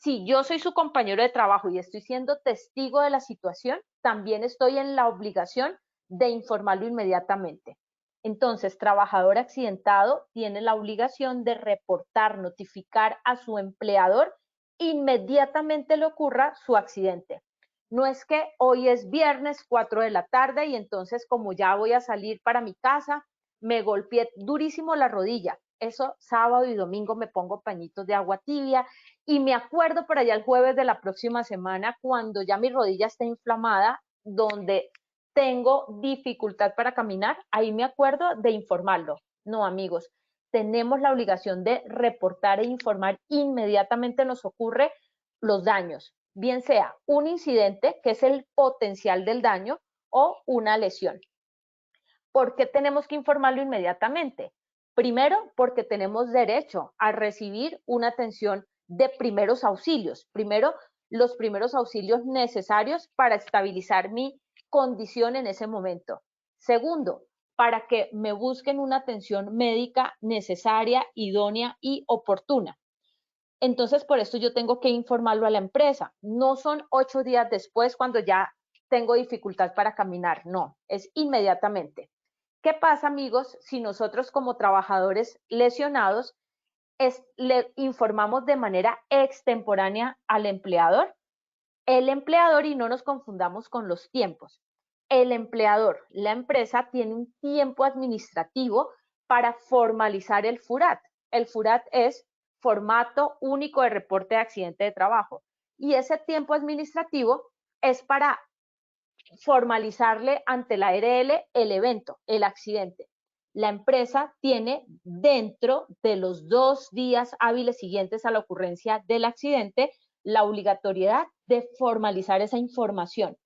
S3: si yo soy su compañero de trabajo y estoy siendo testigo de la situación, también estoy en la obligación de informarlo inmediatamente. Entonces, trabajador accidentado tiene la obligación de reportar, notificar a su empleador inmediatamente le ocurra su accidente. No es que hoy es viernes 4 de la tarde y entonces como ya voy a salir para mi casa, me golpeé durísimo la rodilla. Eso sábado y domingo me pongo pañitos de agua tibia y me acuerdo por allá el jueves de la próxima semana cuando ya mi rodilla está inflamada, donde tengo dificultad para caminar, ahí me acuerdo de informarlo. No, amigos, tenemos la obligación de reportar e informar inmediatamente nos ocurre los daños, bien sea un incidente, que es el potencial del daño, o una lesión. ¿Por qué tenemos que informarlo inmediatamente? Primero, porque tenemos derecho a recibir una atención de primeros auxilios. Primero, los primeros auxilios necesarios para estabilizar mi condición en ese momento. Segundo, para que me busquen una atención médica necesaria, idónea y oportuna. Entonces, por esto yo tengo que informarlo a la empresa. No son 8 días después cuando ya tengo dificultad para caminar, no, es inmediatamente. ¿Qué pasa, amigos, si nosotros como trabajadores lesionados le informamos de manera extemporánea al empleador? El empleador, y no nos confundamos con los tiempos, el empleador, la empresa tiene un tiempo administrativo para formalizar el FURAT. El FURAT es formato único de reporte de accidente de trabajo. Y ese tiempo administrativo es para formalizarle ante la ARL el evento, el accidente. La empresa tiene dentro de los 2 días hábiles siguientes a la ocurrencia del accidente la obligatoriedad de formalizar esa información.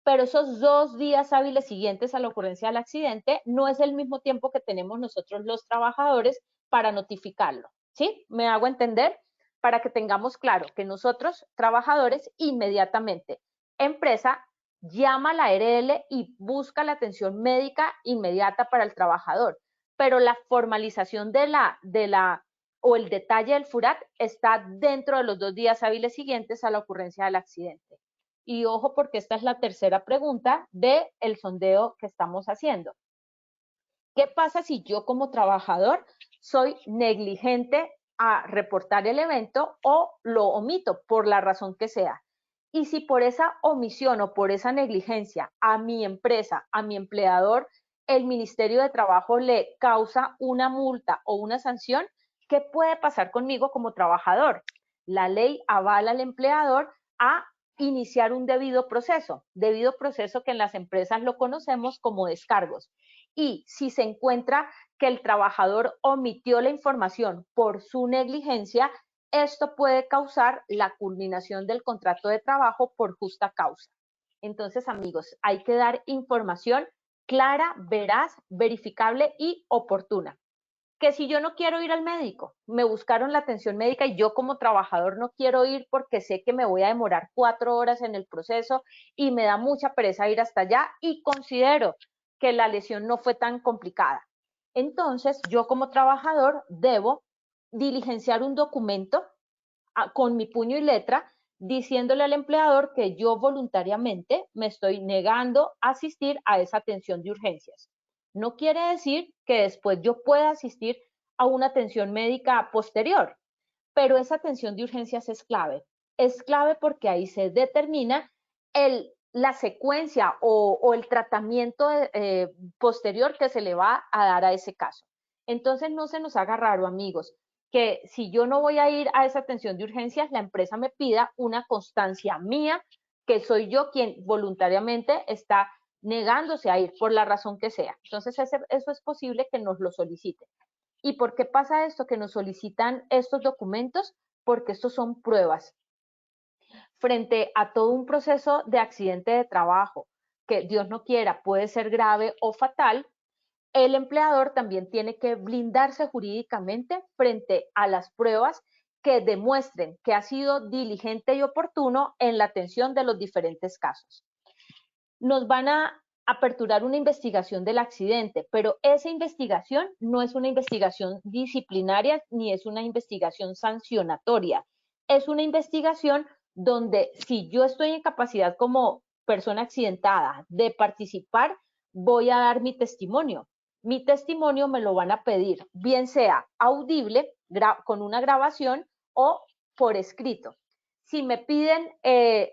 S3: Pero esos 2 días hábiles siguientes a la ocurrencia del accidente no es el mismo tiempo que tenemos nosotros los trabajadores para notificarlo. ¿Sí? ¿Me hago entender? Para que tengamos claro que nosotros, trabajadores, inmediatamente, empresa llama a la ARL y busca la atención médica inmediata para el trabajador. Pero la formalización o el detalle del FURAT está dentro de los 2 días hábiles siguientes a la ocurrencia del accidente. Y ojo, porque esta es la tercera pregunta del sondeo que estamos haciendo. ¿Qué pasa si yo como trabajador soy negligente a reportar el evento o lo omito por la razón que sea? Y si por esa omisión o por esa negligencia a mi empresa, a mi empleador, el Ministerio de Trabajo le causa una multa o una sanción, ¿qué puede pasar conmigo como trabajador? La ley avala al empleador a iniciar un debido proceso que en las empresas lo conocemos como descargos. Y si se encuentra que el trabajador omitió la información por su negligencia, esto puede causar la culminación del contrato de trabajo por justa causa. Entonces, amigos, hay que dar información clara, veraz, verificable y oportuna. Que si yo no quiero ir al médico, me buscaron la atención médica y yo como trabajador no quiero ir porque sé que me voy a demorar 4 horas en el proceso y me da mucha pereza ir hasta allá y considero que la lesión no fue tan complicada. Entonces, yo como trabajador debo diligenciar un documento con mi puño y letra diciéndole al empleador que yo voluntariamente me estoy negando a asistir a esa atención de urgencias. No quiere decir que después yo pueda asistir a una atención médica posterior, pero esa atención de urgencias es clave. Es clave porque ahí se determina la secuencia o el tratamiento posterior que se le va a dar a ese caso. Entonces no se nos haga raro, amigos, que si yo no voy a ir a esa atención de urgencias, la empresa me pida una constancia mía, que soy yo quien voluntariamente está negándose a ir por la razón que sea. Entonces eso es posible que nos lo soliciten. ¿Y por qué pasa esto? Que nos solicitan estos documentos, porque estos son pruebas. Frente a todo un proceso de accidente de trabajo, que Dios no quiera puede ser grave o fatal, el empleador también tiene que blindarse jurídicamente frente a las pruebas que demuestren que ha sido diligente y oportuno en la atención de los diferentes casos. Nos van a aperturar una investigación del accidente, pero esa investigación no es una investigación disciplinaria ni es una investigación sancionatoria. Es una investigación donde si yo estoy en capacidad como persona accidentada de participar, voy a dar mi testimonio. Mi testimonio me lo van a pedir, bien sea audible, con una grabación o por escrito. Si me piden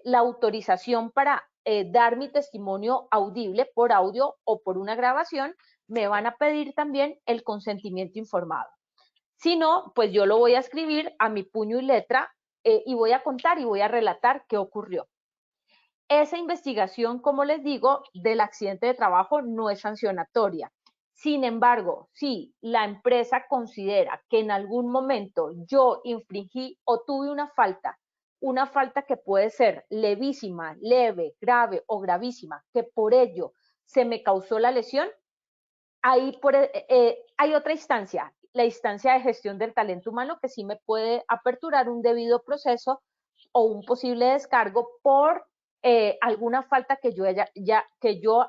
S3: la autorización para dar mi testimonio audible por audio o por una grabación, me van a pedir también el consentimiento informado. Si no, pues yo lo voy a escribir a mi puño y letra y voy a contar y voy a relatar qué ocurrió. Esa investigación, como les digo, del accidente de trabajo no es sancionatoria. Sin embargo, si la empresa considera que en algún momento yo infringí o tuve una falta que puede ser levísima, leve, grave o gravísima, que por ello se me causó la lesión, ahí hay otra instancia, la instancia de gestión del talento humano, que sí me puede aperturar un debido proceso o un posible descargo por alguna falta que yo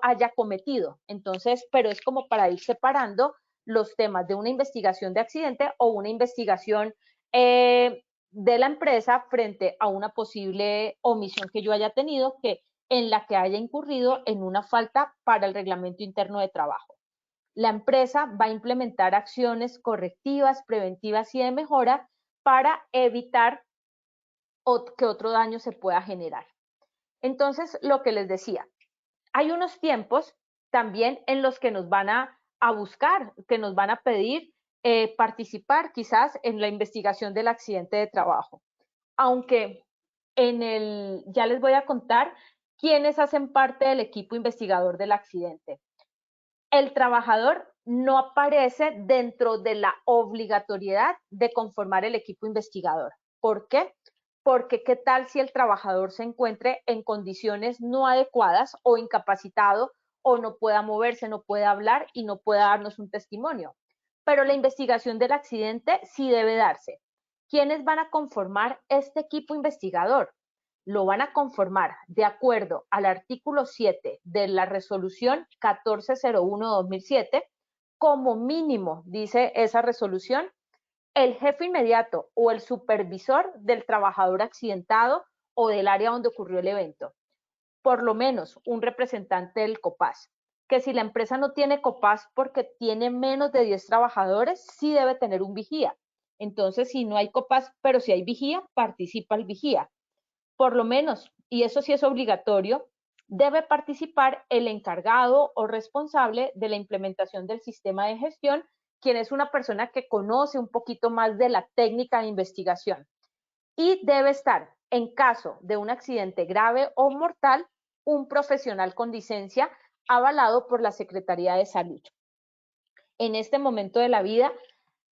S3: haya cometido. Entonces, pero es como para ir separando los temas de una investigación de accidente o una investigación de la empresa frente a una posible omisión que yo haya tenido en la que haya incurrido en una falta para el reglamento interno de trabajo. La empresa va a implementar acciones correctivas, preventivas y de mejora para evitar que otro daño se pueda generar. Entonces, lo que les decía, hay unos tiempos también en los que nos van a buscar, que nos van a pedir participar quizás en la investigación del accidente de trabajo. Aunque ya les voy a contar quiénes hacen parte del equipo investigador del accidente. El trabajador no aparece dentro de la obligatoriedad de conformar el equipo investigador. ¿Por qué? Porque qué tal si el trabajador se encuentre en condiciones no adecuadas o incapacitado o no pueda moverse, no pueda hablar y no pueda darnos un testimonio. Pero la investigación del accidente sí debe darse. ¿Quiénes van a conformar este equipo investigador? Lo van a conformar de acuerdo al artículo 7 de la resolución 1401-2007, como mínimo, dice esa resolución, el jefe inmediato o el supervisor del trabajador accidentado o del área donde ocurrió el evento. Por lo menos un representante del COPAS. Que si la empresa no tiene COPAS porque tiene menos de 10 trabajadores, sí debe tener un vigía. Entonces, si no hay COPAS, pero si hay vigía, participa el vigía. Por lo menos, y eso sí es obligatorio, debe participar el encargado o responsable de la implementación del sistema de gestión, quien es una persona que conoce un poquito más de la técnica de investigación. Y debe estar, en caso de un accidente grave o mortal, un profesional con licencia avalado por la Secretaría de Salud. En este momento de la vida,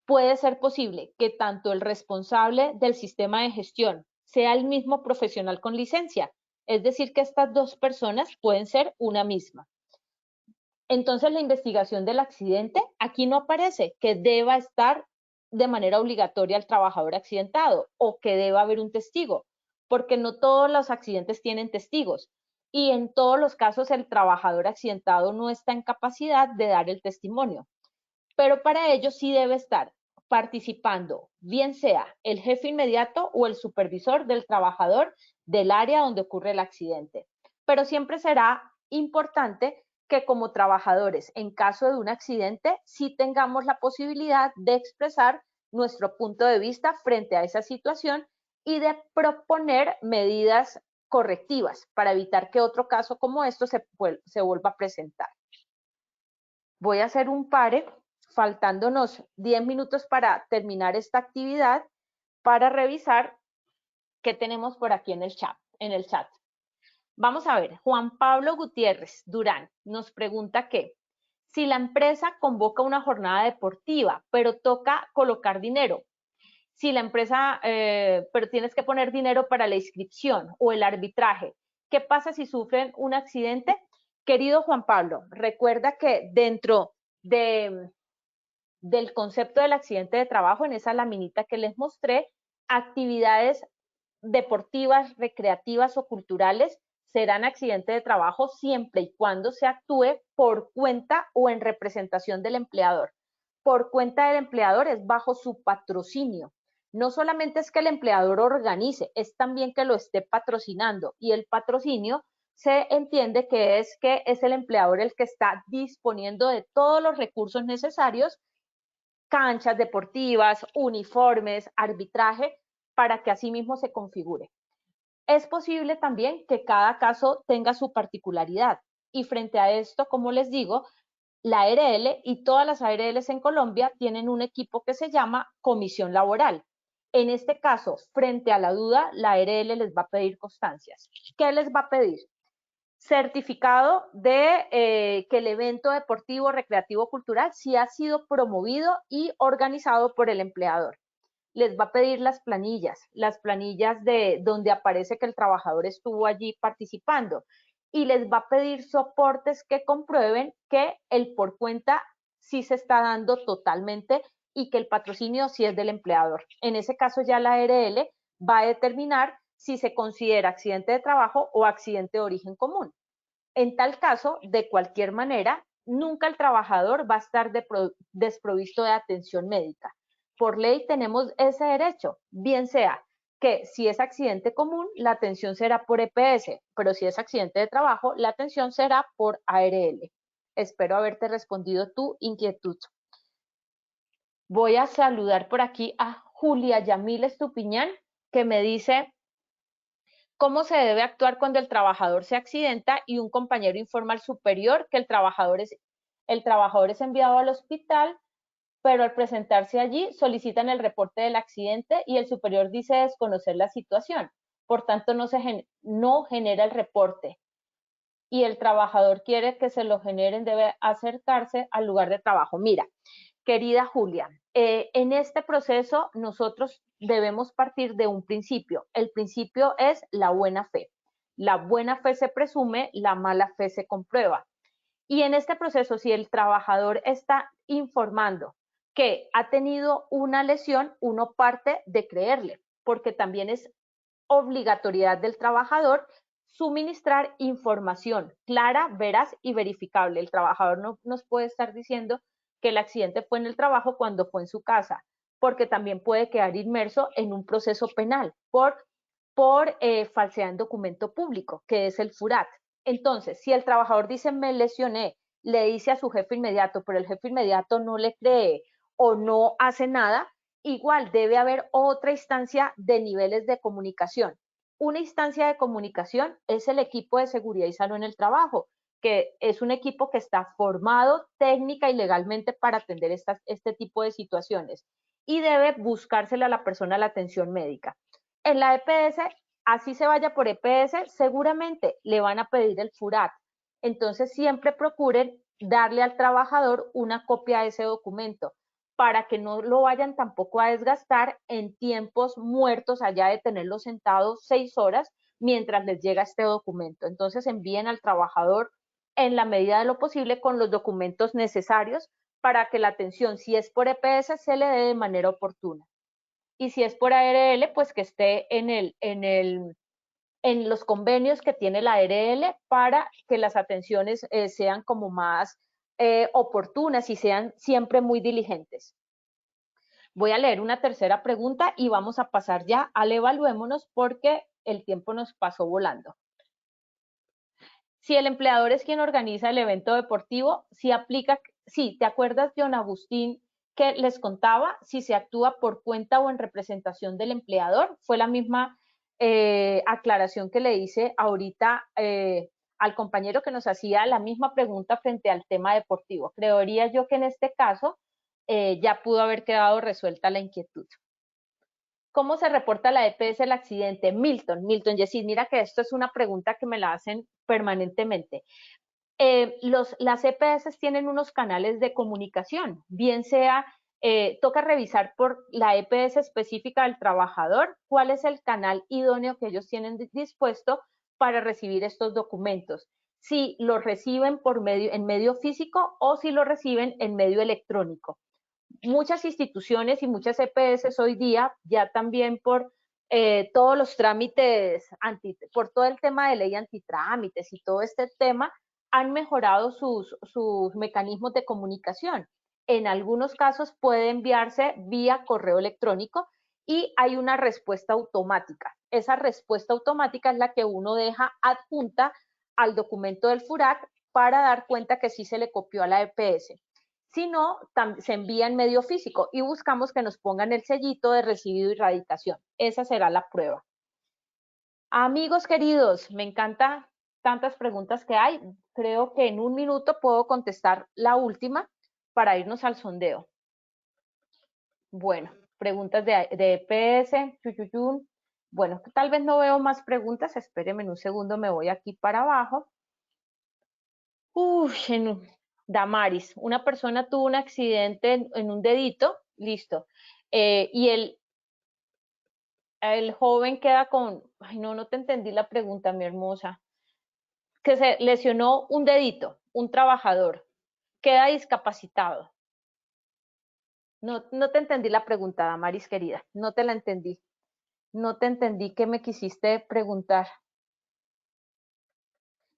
S3: puede ser posible que tanto el responsable del sistema de gestión sea el mismo profesional con licencia, es decir, que estas dos personas pueden ser una misma. Entonces, la investigación del accidente, aquí no aparece que deba estar de manera obligatoria el trabajador accidentado o que deba haber un testigo, porque no todos los accidentes tienen testigos y en todos los casos el trabajador accidentado no está en capacidad de dar el testimonio. Pero para ello sí debe estar participando, bien sea el jefe inmediato o el supervisor del trabajador del área donde ocurre el accidente. Pero siempre será importante que como trabajadores, en caso de un accidente, sí tengamos la posibilidad de expresar nuestro punto de vista frente a esa situación y de proponer medidas correctivas para evitar que otro caso como esto se vuelva a presentar. Voy a hacer un pare, faltándonos 10 minutos para terminar esta actividad, para revisar qué tenemos por aquí en el chat. Vamos a ver, Juan Pablo Gutiérrez Durán nos pregunta que si la empresa convoca una jornada deportiva, pero toca colocar dinero, si la empresa, pero tienes que poner dinero para la inscripción o el arbitraje, ¿qué pasa si sufren un accidente? Querido Juan Pablo, recuerda que dentro del concepto del accidente de trabajo, en esa laminita que les mostré, actividades deportivas, recreativas o culturales serán accidente de trabajo siempre y cuando se actúe por cuenta o en representación del empleador. Por cuenta del empleador es bajo su patrocinio. No solamente es que el empleador organice, es también que lo esté patrocinando, y el patrocinio se entiende que es el empleador el que está disponiendo de todos los recursos necesarios, canchas deportivas, uniformes, arbitraje, para que así mismo se configure. Es posible también que cada caso tenga su particularidad, y frente a esto, como les digo, la ARL y todas las ARLs en Colombia tienen un equipo que se llama comisión laboral. En este caso, frente a la duda, la ARL les va a pedir constancias. ¿Qué les va a pedir? Certificado de que el evento deportivo, recreativo, cultural sí ha sido promovido y organizado por el empleador. Les va a pedir las planillas de donde aparece que el trabajador estuvo allí participando, y les va a pedir soportes que comprueben que el por cuenta sí se está dando totalmente y que el patrocinio sí es del empleador. En ese caso ya la ARL va a determinar si se considera accidente de trabajo o accidente de origen común. En tal caso, de cualquier manera, nunca el trabajador va a estar desprovisto de atención médica. Por ley tenemos ese derecho, bien sea que si es accidente común, la atención será por EPS, pero si es accidente de trabajo, la atención será por ARL. Espero haberte respondido tu inquietud. Voy a saludar por aquí a Julia Yamil Estupiñán, que me dice: ¿cómo se debe actuar cuando el trabajador se accidenta y un compañero informa al superior que el trabajador es enviado al hospital, pero al presentarse allí solicitan el reporte del accidente y el superior dice desconocer la situación? Por tanto, no genera el reporte y el trabajador quiere que se lo generen, debe acercarse al lugar de trabajo. Mira, querida Julia, en este proceso nosotros debemos partir de un principio. El principio es la buena fe. La buena fe se presume, la mala fe se comprueba. Y en este proceso, si el trabajador está informando que ha tenido una lesión, uno parte de creerle, porque también es obligatoriedad del trabajador suministrar información clara, veraz y verificable. El trabajador no nos puede estar diciendo que el accidente fue en el trabajo cuando fue en su casa, porque también puede quedar inmerso en un proceso penal por falsedad en documento público, que es el FURAT. Entonces, si el trabajador dice me lesioné, le dice a su jefe inmediato, pero el jefe inmediato no le cree o no hace nada, igual debe haber otra instancia de niveles de comunicación. Una instancia de comunicación es el equipo de seguridad y salud en el trabajo, que es un equipo que está formado técnica y legalmente para atender este tipo de situaciones, y debe buscársela a la persona la atención médica. En la EPS, así se vaya por EPS, seguramente le van a pedir el FURAT. Entonces siempre procuren darle al trabajador una copia de ese documento, para que no lo vayan tampoco a desgastar en tiempos muertos allá de tenerlo sentado 6 horas mientras les llega este documento. Entonces envíen al trabajador en la medida de lo posible con los documentos necesarios para que la atención, si es por EPS, se le dé de manera oportuna. Y si es por ARL, pues que esté en los convenios que tiene la ARL para que las atenciones sean como más oportunas y sean siempre muy diligentes. Voy a leer una tercera pregunta y vamos a pasar ya al evaluémonos porque el tiempo nos pasó volando. Si el empleador es quien organiza el evento deportivo, si aplica, sí, ¿te acuerdas, John Agustín, que les contaba si se actúa por cuenta o en representación del empleador? Fue la misma aclaración que le hice ahorita al compañero que nos hacía la misma pregunta frente al tema deportivo. Creería yo que en este caso ya pudo haber quedado resuelta la inquietud. ¿Cómo se reporta la EPS el accidente? Milton, Yesid, mira que esto es una pregunta que me la hacen permanentemente. Las EPS tienen unos canales de comunicación, bien sea, toca revisar por la EPS específica del trabajador cuál es el canal idóneo que ellos tienen dispuesto para recibir estos documentos, si los reciben en medio físico o si los reciben en medio electrónico. Muchas instituciones y muchas EPS hoy día, ya también por todos los trámites, por todo el tema de ley antitrámites y todo este tema, han mejorado sus mecanismos de comunicación. En algunos casos puede enviarse vía correo electrónico y hay una respuesta automática. Esa respuesta automática es la que uno deja adjunta al documento del FURAC para dar cuenta que sí se le copió a la EPS. Si no, se envía en medio físico y buscamos que nos pongan el sellito de recibido y radicación. Esa será la prueba. Amigos queridos, me encanta tantas preguntas que hay. Creo que en un minuto puedo contestar la última para irnos al sondeo. Bueno, preguntas de EPS. Bueno, tal vez no veo más preguntas. Espérenme un segundo, me voy aquí para abajo. Damaris, una persona tuvo un accidente en un dedito, listo. Y el joven queda con, ay no te entendí la pregunta, mi hermosa. Que se lesionó un dedito, un trabajador, queda discapacitado. No te entendí la pregunta, Damaris querida, no te la entendí. No te entendí qué me quisiste preguntar.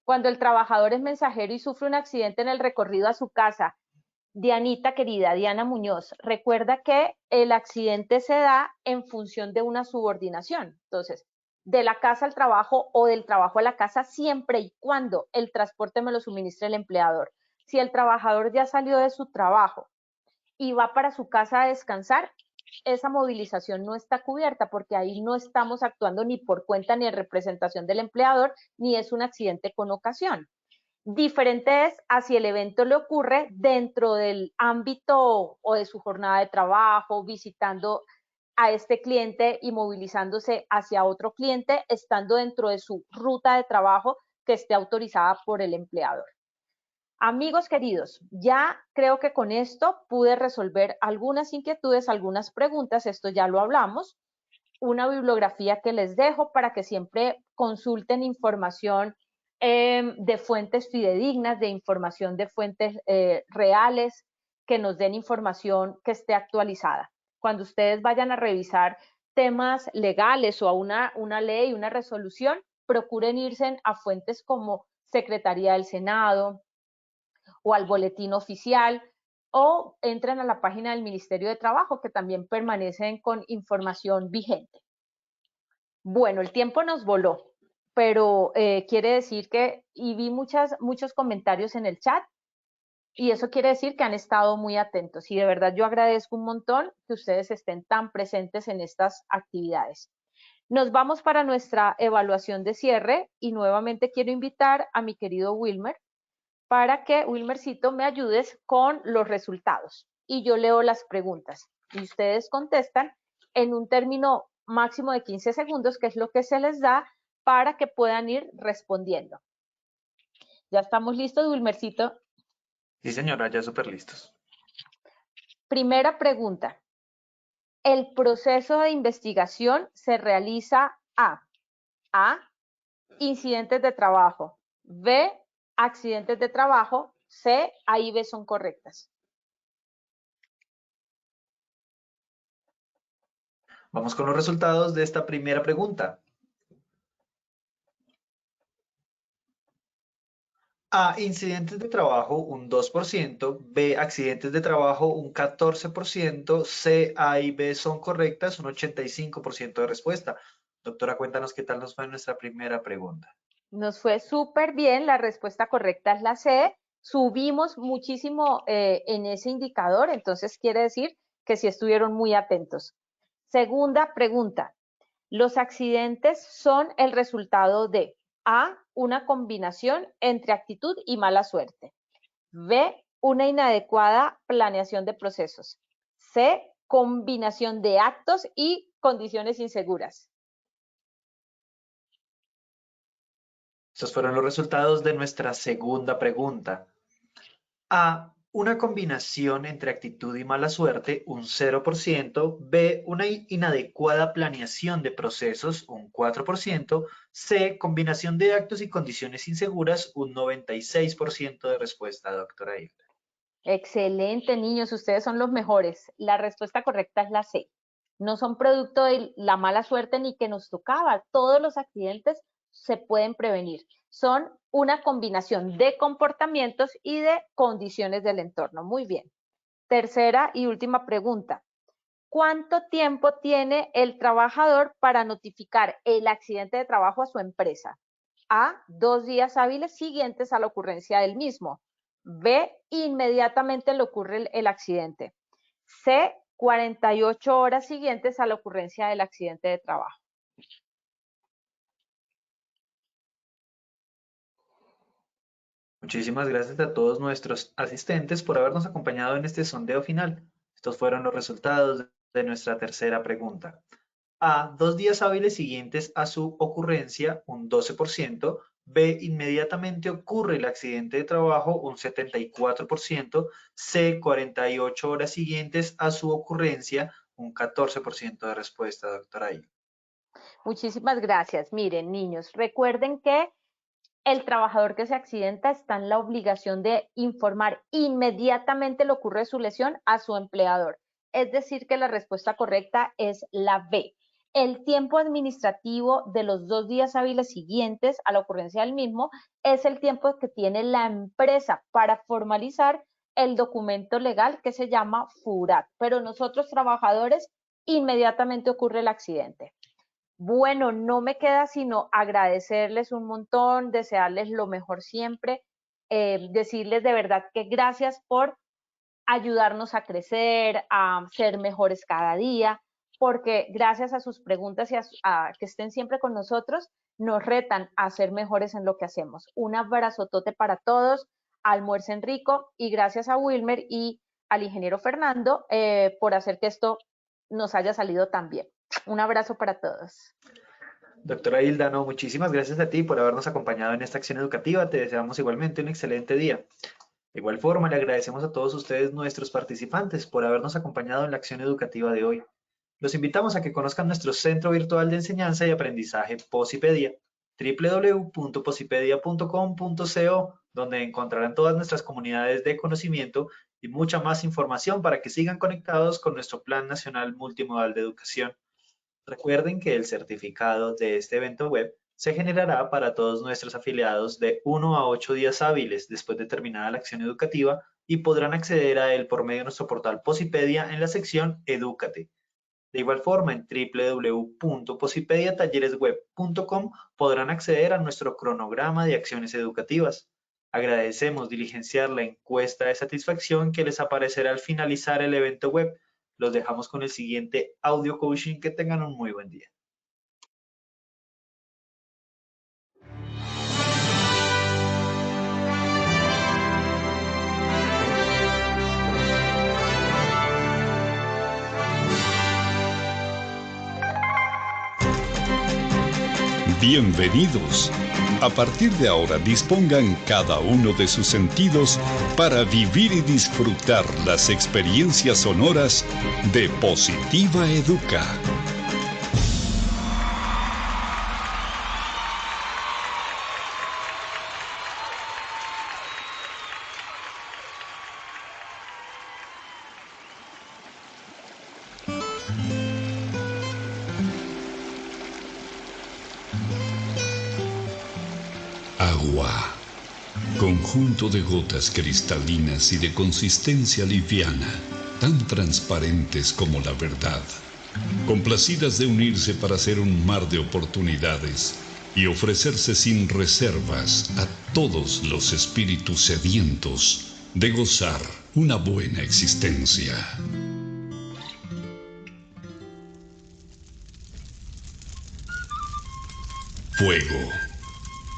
S3: Cuando el trabajador es mensajero y sufre un accidente en el recorrido a su casa, Dianita querida, Diana Muñoz, recuerda que el accidente se da en función de una subordinación. Entonces, de la casa al trabajo o del trabajo a la casa, siempre y cuando el transporte me lo suministre el empleador. Si el trabajador ya salió de su trabajo y va para su casa a descansar, esa movilización no está cubierta porque ahí no estamos actuando ni por cuenta ni en representación del empleador, ni es un accidente con ocasión. Diferente es a si el evento le ocurre dentro del ámbito o de su jornada de trabajo, visitando a este cliente y movilizándose hacia otro cliente, estando dentro de su ruta de trabajo que esté autorizada por el empleador. Amigos queridos, ya creo que con esto pude resolver algunas inquietudes, algunas preguntas, esto ya lo hablamos. Una bibliografía que les dejo para que siempre consulten información de fuentes fidedignas, de información de fuentes reales, que nos den información que esté actualizada. Cuando ustedes vayan a revisar temas legales o a una ley, una resolución, procuren irse a fuentes como Secretaría del Senado o al Boletín Oficial, o entren a la página del Ministerio de Trabajo, que también permanecen con información vigente. Bueno, el tiempo nos voló, pero quiere decir que, y vi muchos comentarios en el chat, y eso quiere decir que han estado muy atentos. Y de verdad yo agradezco un montón que ustedes estén tan presentes en estas actividades. Nos vamos para nuestra evaluación de cierre y nuevamente quiero invitar a mi querido Wilmer para que, Wilmercito, me ayudes con los resultados. Y yo leo las preguntas y ustedes contestan en un término máximo de 15 segundos, que es lo que se les da para que puedan ir respondiendo. ¿Ya estamos listos, Wilmercito?
S2: Sí, señora, ya súper listos.
S3: Primera pregunta. El proceso de investigación se realiza A, incidentes de trabajo, B, accidentes de trabajo, C, A y B son correctas.
S2: Vamos con los resultados de esta primera pregunta. A, incidentes de trabajo, un 2%, B, accidentes de trabajo, un 14%, C, A y B son correctas, un 85% de respuesta. Doctora, cuéntanos qué tal nos fue en nuestra primera pregunta.
S3: Nos fue súper bien, la respuesta correcta es la C. Subimos muchísimo en ese indicador, entonces quiere decir que sí estuvieron muy atentos. Segunda pregunta. Los accidentes son el resultado de A, una combinación entre actitud y mala suerte. B, una inadecuada planeación de procesos. C, combinación de actos y condiciones inseguras.
S2: Estos fueron los resultados de nuestra segunda pregunta. A, una combinación entre actitud y mala suerte, un 0%, B, una inadecuada planeación de procesos, un 4%, C, combinación de actos y condiciones inseguras, un 96% de respuesta, doctora Hilda.
S3: Excelente, niños, ustedes son los mejores. La respuesta correcta es la C. No son producto de la mala suerte ni que nos tocaba. Todos los accidentes se pueden prevenir. Son una combinación de comportamientos y de condiciones del entorno. Muy bien. Tercera y última pregunta. ¿cuánto tiempo tiene el trabajador para notificar el accidente de trabajo a su empresa? A, 2 días hábiles siguientes a la ocurrencia del mismo. B, inmediatamente le ocurre el accidente. C, 48 horas siguientes a la ocurrencia del accidente de trabajo.
S2: Muchísimas gracias a todos nuestros asistentes por habernos acompañado en este sondeo final. Estos fueron los resultados de nuestra tercera pregunta. A, 2 días hábiles siguientes a su ocurrencia, un 12%. B, inmediatamente ocurre el accidente de trabajo, un 74%. C, 48 horas siguientes a su ocurrencia, un 14% de respuesta, doctora I.
S3: Muchísimas gracias. Miren, niños, recuerden que el trabajador que se accidenta está en la obligación de informar inmediatamente lo que ocurre de su lesión a su empleador. Es decir, que la respuesta correcta es la B. El tiempo administrativo de los 2 días hábiles siguientes a la ocurrencia del mismo es el tiempo que tiene la empresa para formalizar el documento legal que se llama FURAT. Pero nosotros, trabajadores, inmediatamente ocurre el accidente. Bueno, no me queda sino agradecerles un montón, desearles lo mejor siempre, decirles de verdad que gracias por ayudarnos a crecer, a ser mejores cada día, porque gracias a sus preguntas y a que estén siempre con nosotros, nos retan a ser mejores en lo que hacemos. Un abrazotote para todos, almuercen rico y gracias a Wilmer y al ingeniero Fernando por hacer que esto nos haya salido tan bien. Un abrazo para todos.
S2: Doctora Hilda, no, muchísimas gracias a ti por habernos acompañado en esta acción educativa. Te deseamos igualmente un excelente día. De igual forma, le agradecemos a todos ustedes, nuestros participantes, por habernos acompañado en la acción educativa de hoy. Los invitamos a que conozcan nuestro Centro Virtual de Enseñanza y Aprendizaje Posipedia, www.posipedia.com.co, donde encontrarán todas nuestras comunidades de conocimiento y mucha más información para que sigan conectados con nuestro Plan Nacional Multimodal de Educación. Recuerden que el certificado de este evento web se generará para todos nuestros afiliados de 1 a 8 días hábiles después de terminada la acción educativa y podrán acceder a él por medio de nuestro portal Posipedia en la sección Edúcate. De igual forma, en www.posipediatalleresweb.com podrán acceder a nuestro cronograma de acciones educativas. Agradecemos diligenciar la encuesta de satisfacción que les aparecerá al finalizar el evento web. Los dejamos con el siguiente audio coaching. Que tengan un muy buen día.
S4: Bienvenidos. A partir de ahora dispongan cada uno de sus sentidos para vivir y disfrutar las experiencias sonoras de Positiva Educa. Agua. Conjunto de gotas cristalinas y de consistencia liviana, tan transparentes como la verdad, complacidas de unirse para ser un mar de oportunidades y ofrecerse sin reservas a todos los espíritus sedientos de gozar una buena existencia. Fuego.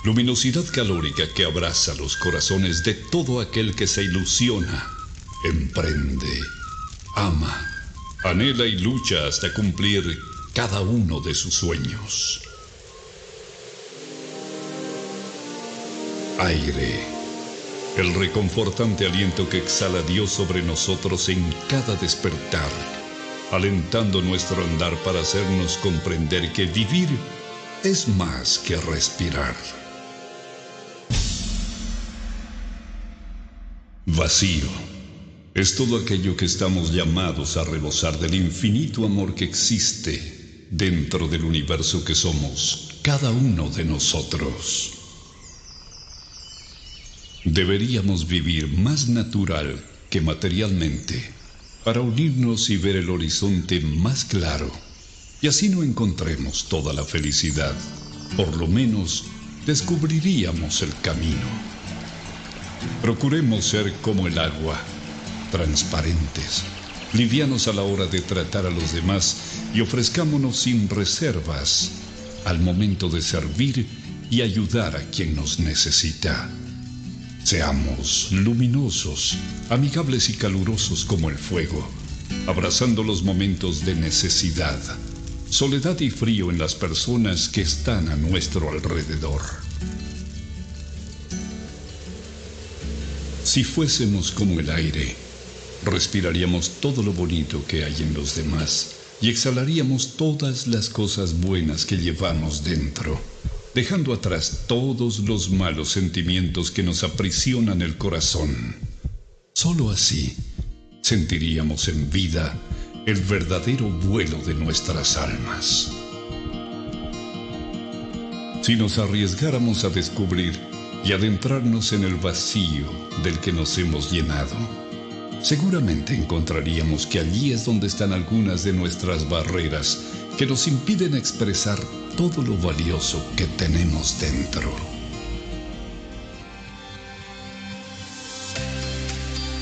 S4: Luminosidad calórica que abraza los corazones de todo aquel que se ilusiona, emprende, ama, anhela y lucha hasta cumplir cada uno de sus sueños. Aire. El reconfortante aliento que exhala Dios sobre nosotros en cada despertar, alentando nuestro andar para hacernos comprender que vivir es más que respirar. Vacío. Es todo aquello que estamos llamados a rebosar del infinito amor que existe dentro del universo que somos cada uno de nosotros. Deberíamos vivir más natural que materialmente, para unirnos y ver el horizonte más claro, y así no encontremos toda la felicidad, por lo menos descubriríamos el camino. Procuremos ser como el agua, transparentes, livianos a la hora de tratar a los demás y ofrezcámonos sin reservas al momento de servir y ayudar a quien nos necesita. Seamos luminosos, amigables y calurosos como el fuego, abrazando los momentos de necesidad, soledad y frío en las personas que están a nuestro alrededor. Si fuésemos como el aire, respiraríamos todo lo bonito que hay en los demás y exhalaríamos todas las cosas buenas que llevamos dentro, dejando atrás todos los malos sentimientos que nos aprisionan el corazón. Solo así sentiríamos en vida el verdadero vuelo de nuestras almas. Si nos arriesgáramos a descubrir y adentrarnos en el vacío del que nos hemos llenado, seguramente encontraríamos que allí es donde están algunas de nuestras barreras que nos impiden expresar todo lo valioso que tenemos dentro.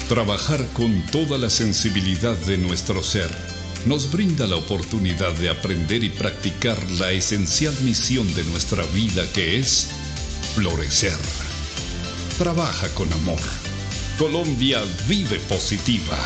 S4: Trabajar con toda la sensibilidad de nuestro ser nos brinda la oportunidad de aprender y practicar la esencial misión de nuestra vida, que es florecer. Trabaja con amor. Colombia vive positiva.